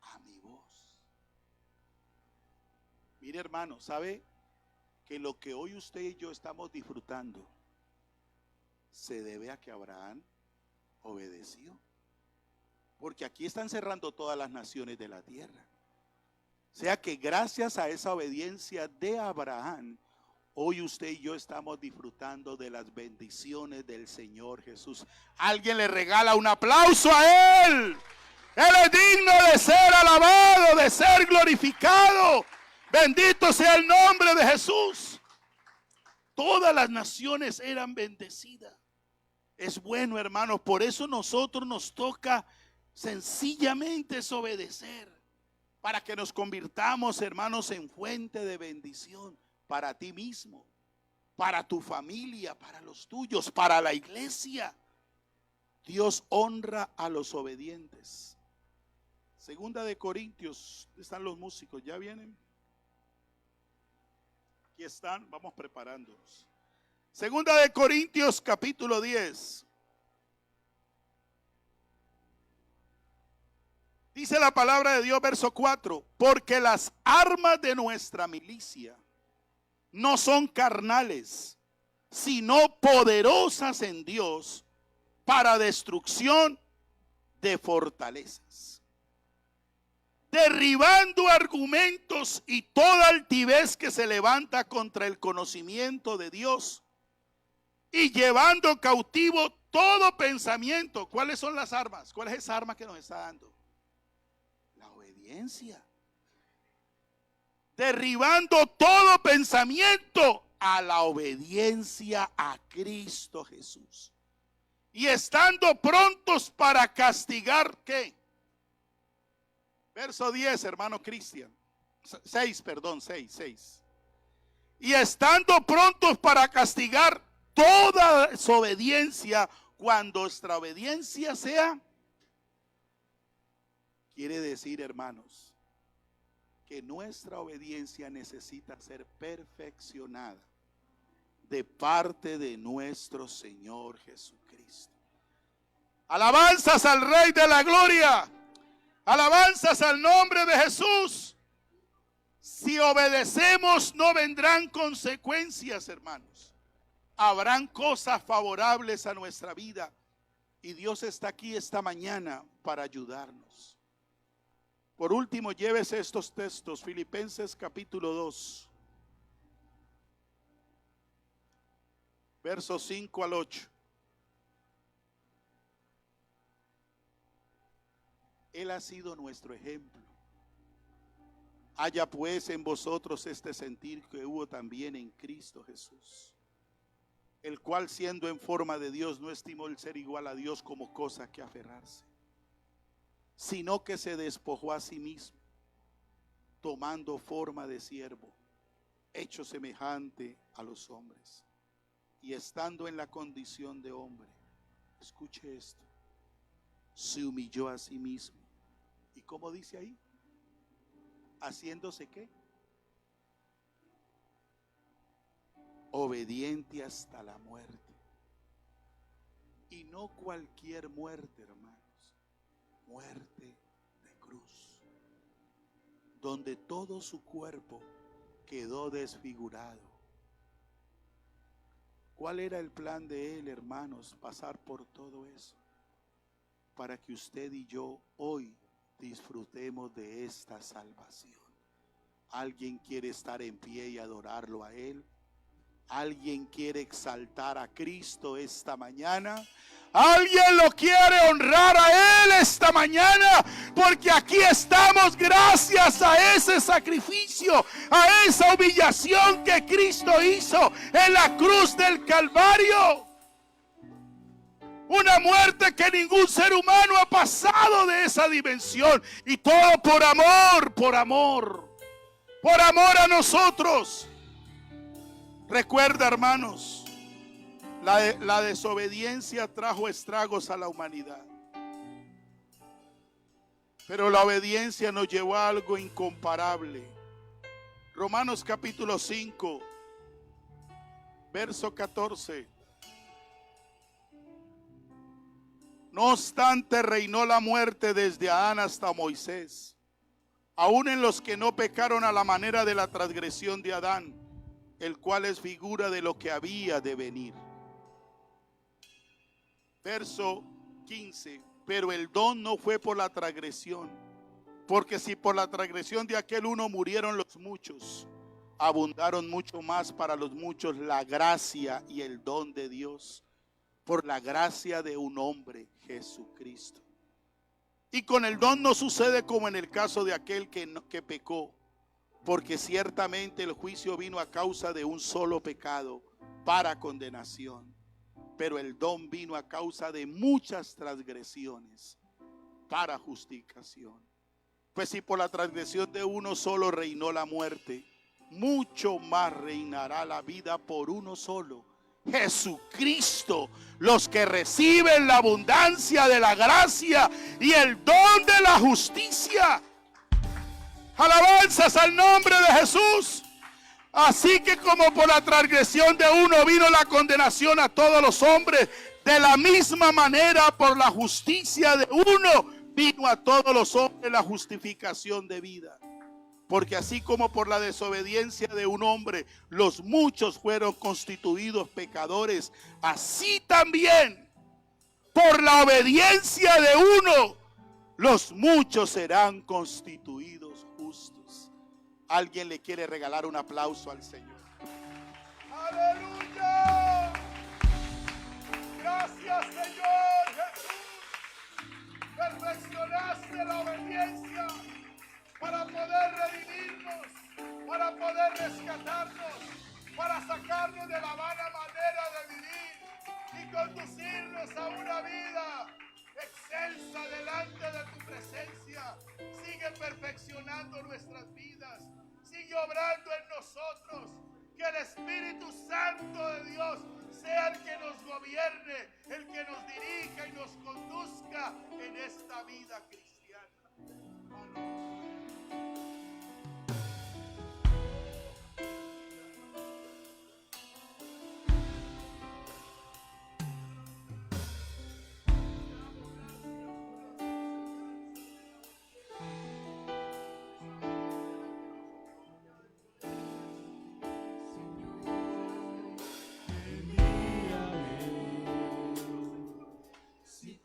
a mi voz. Mire, hermano, ¿sabe que lo que hoy usted y yo estamos disfrutando se debe a que Abraham obedeció? Porque aquí están cerrando todas las naciones de la tierra. O sea que gracias a esa obediencia de Abraham, hoy usted y yo estamos disfrutando de las bendiciones del Señor Jesús. Alguien le regala un aplauso a Él. Él es digno de ser alabado, de ser glorificado. Bendito sea el nombre de Jesús. Todas las naciones eran bendecidas. Es bueno, hermanos, por eso nosotros nos toca sencillamente es obedecer, para que nos convirtamos, hermanos, en fuente de bendición para ti mismo, para tu familia, para los tuyos, para la iglesia. Dios honra a los obedientes. Segunda de Corintios, están los músicos, ¿ya vienen? Aquí están, vamos preparándonos. Segunda de Corintios, capítulo 10. Dice la palabra de Dios, verso 4: porque las armas de nuestra milicia no son carnales, sino poderosas en Dios para destrucción de fortalezas, derribando argumentos y toda altivez que se levanta contra el conocimiento de Dios, y llevando cautivo todo pensamiento. ¿Cuáles son las armas? ¿Cuál es esa arma que nos está dando? La obediencia. Derribando todo pensamiento a la obediencia a Cristo Jesús. Y estando prontos para castigar, ¿qué? Verso 10, hermano Cristian. 6. Y estando prontos para castigar toda desobediencia cuando nuestra obediencia sea. Quiere decir, hermanos, que nuestra obediencia necesita ser perfeccionada de parte de nuestro Señor Jesucristo. Alabanzas al Rey de la Gloria. Alabanzas al nombre de Jesús. Si obedecemos, no vendrán consecuencias, hermanos. Habrán cosas favorables a nuestra vida. Y Dios está aquí esta mañana para ayudarnos. Por último, llévese estos textos. Filipenses capítulo 2, versos 5 al 8. Él ha sido nuestro ejemplo. Haya pues en vosotros este sentir que hubo también en Cristo Jesús, el cual siendo en forma de Dios no estimó el ser igual a Dios como cosa que aferrarse, sino que se despojó a sí mismo, tomando forma de siervo, hecho semejante a los hombres, y estando en la condición de hombre, escuche esto, se humilló a sí mismo. ¿Y cómo dice ahí? ¿Haciéndose qué? Obediente hasta la muerte. Y no cualquier muerte, hermanos, muerte de cruz, donde todo su cuerpo quedó desfigurado. ¿Cuál era el plan de él, hermanos? Pasar por todo eso, para que usted y yo hoy disfrutemos de esta salvación. ¿Alguien quiere estar en pie y adorarlo a él? ¿Alguien quiere exaltar a Cristo esta mañana? ¿Alguien lo quiere honrar a él esta mañana? Porque aquí estamos gracias a ese sacrificio, a esa humillación que Cristo hizo en la cruz del Calvario. Una muerte que ningún ser humano ha pasado de esa dimensión. Y todo por amor, por amor a nosotros. Recuerda, hermanos, la desobediencia trajo estragos a la humanidad. Pero la obediencia nos llevó a algo incomparable. Romanos capítulo 5, verso 14. No obstante, reinó la muerte desde Adán hasta Moisés, aun en los que no pecaron a la manera de la transgresión de Adán, el cual es figura de lo que había de venir. Verso 15. Pero el don no fue por la transgresión, porque si por la transgresión de aquel uno murieron los muchos, abundaron mucho más para los muchos la gracia y el don de Dios, por la gracia de un hombre, Jesucristo. Y con el don no sucede como en el caso de aquel que pecó, porque ciertamente el juicio vino a causa de un solo pecado para condenación, pero el don vino a causa de muchas transgresiones para justificación. Pues si por la transgresión de uno solo reinó la muerte, mucho más reinará la vida por uno solo, Jesucristo, los que reciben la abundancia de la gracia y el don de la justicia. Alabanzas al nombre de Jesús. Así que como por la transgresión de uno vino la condenación a todos los hombres, de la misma manera por la justicia de uno vino a todos los hombres la justificación de vida. Porque así como por la desobediencia de un hombre los muchos fueron constituidos pecadores, así también por la obediencia de uno los muchos serán constituidos justos. ¿Alguien le quiere regalar un aplauso al Señor? ¡Aleluya! Gracias, Señor Jesús. Perfeccionaste la obediencia para poder redimirnos, para poder rescatarnos, para sacarnos de la vana manera de vivir y conducirnos a una vida excelsa delante de tu presencia. Sigue perfeccionando nuestras vidas, sigue obrando en nosotros. Que el Espíritu Santo de Dios sea el que nos gobierne, el que nos dirija y nos conduzca en esta vida cristiana. Si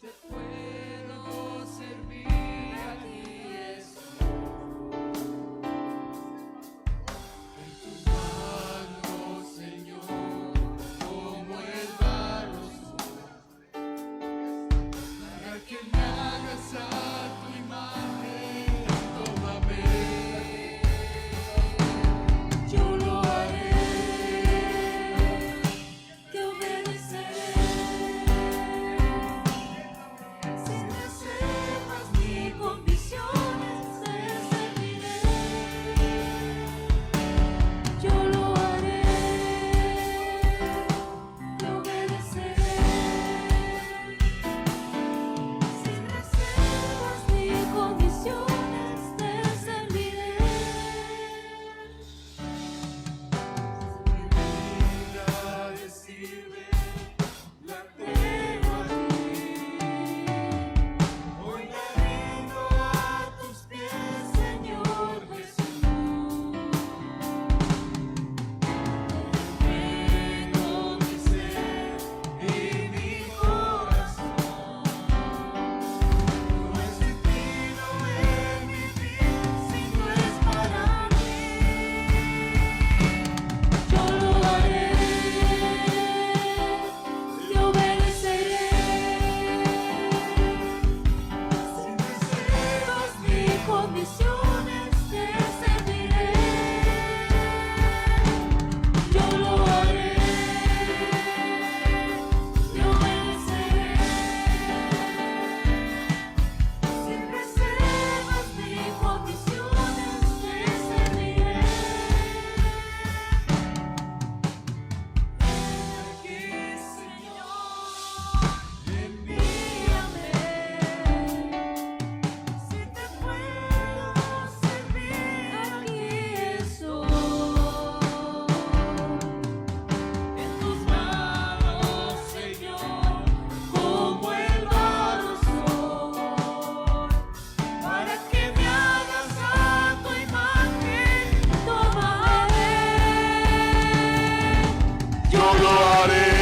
yo lo haré,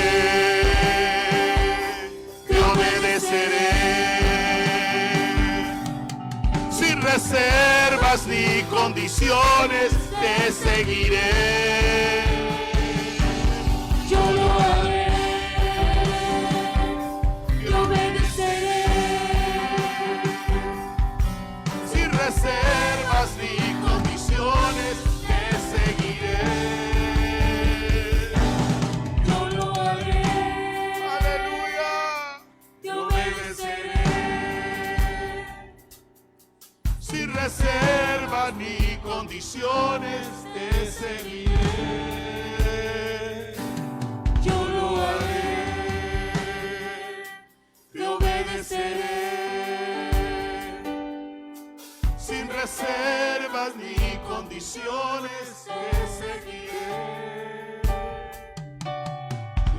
te obedeceré, sin reservas ni condiciones, te seguiré. Yo lo haré, te obedeceré, Sin reservas ni condiciones, te seguiré. yo lo haré, Aleluya. te obedeceré, Sin reservas ni condiciones, te seguiré. yo lo haré, te obedeceré, Sin reservas ni condiciones, te seguiré.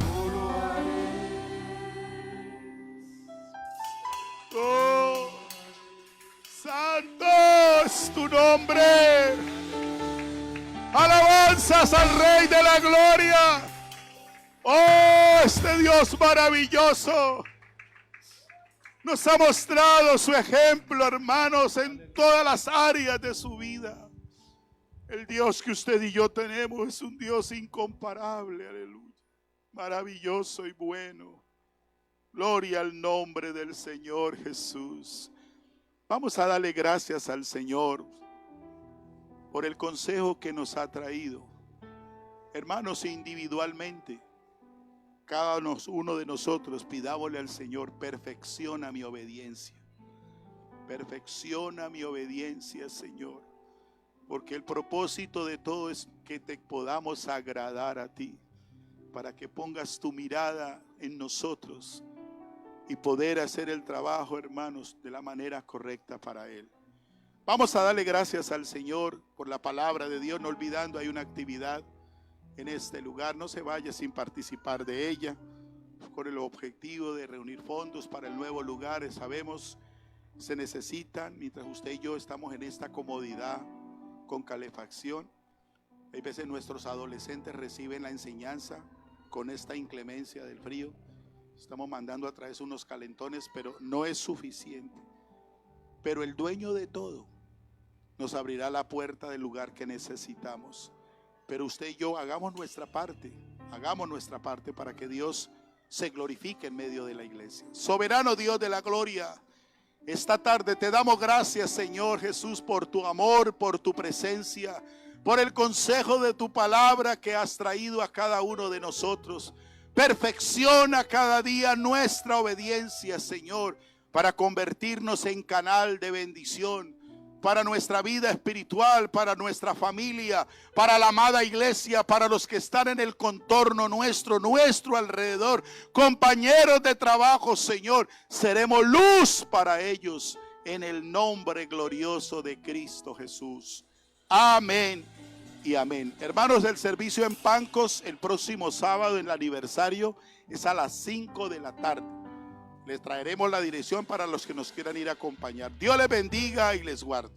Yo lo haré. Oh, santo es tu nombre. Alabanzas al Rey de la Gloria. Oh, este Dios maravilloso nos ha mostrado su ejemplo, hermanos, en todas las áreas de su vida. El Dios que usted y yo tenemos es un Dios incomparable, aleluya, maravilloso y bueno. Gloria al nombre del Señor Jesús. Vamos a darle gracias al Señor por el consejo que nos ha traído. Hermanos, individualmente, cada uno de nosotros pidámosle al Señor: perfecciona mi obediencia. Perfecciona mi obediencia, Señor. Porque el propósito de todo es que te podamos agradar a ti, para que pongas tu mirada en nosotros y poder hacer el trabajo, hermanos, de la manera correcta para Él. Vamos a darle gracias al Señor por la palabra de Dios, no olvidando hay una actividad en este lugar. No se vaya sin participar de ella, con el objetivo de reunir fondos para el nuevo lugar. Sabemos se necesitan, mientras usted y yo estamos en esta comodidad con calefacción. Hay veces nuestros adolescentes reciben la enseñanza con esta inclemencia del frío. Estamos mandando a través unos calentones, pero no es suficiente. Pero el dueño de todo nos abrirá la puerta del lugar que necesitamos. Pero usted y yo hagamos nuestra parte para que Dios se glorifique en medio de la iglesia. Soberano Dios de la gloria, esta tarde te damos gracias, Señor Jesús, por tu amor, por tu presencia, por el consejo de tu palabra que has traído a cada uno de nosotros. Perfecciona cada día nuestra obediencia, Señor, para convertirnos en canal de bendición para nuestra vida espiritual, para nuestra familia, para la amada iglesia, para los que están en el contorno nuestro alrededor, compañeros de trabajo, Señor. Seremos luz para ellos en el nombre glorioso de Cristo Jesús. Amén y amén. Hermanos, del servicio en Pancos el próximo sábado, en el aniversario, es a las 5 de la tarde. Les traeremos la dirección para los que nos quieran ir a acompañar. Dios les bendiga y les guarde.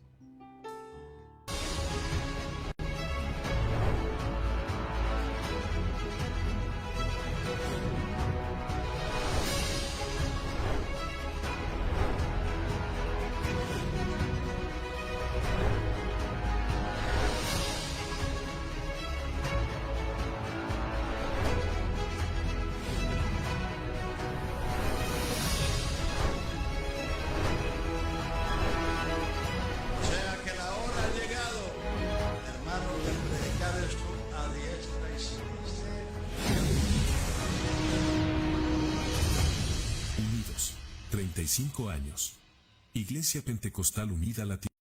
Unidos, 35 años. Iglesia Pentecostal Unida Latinoamérica.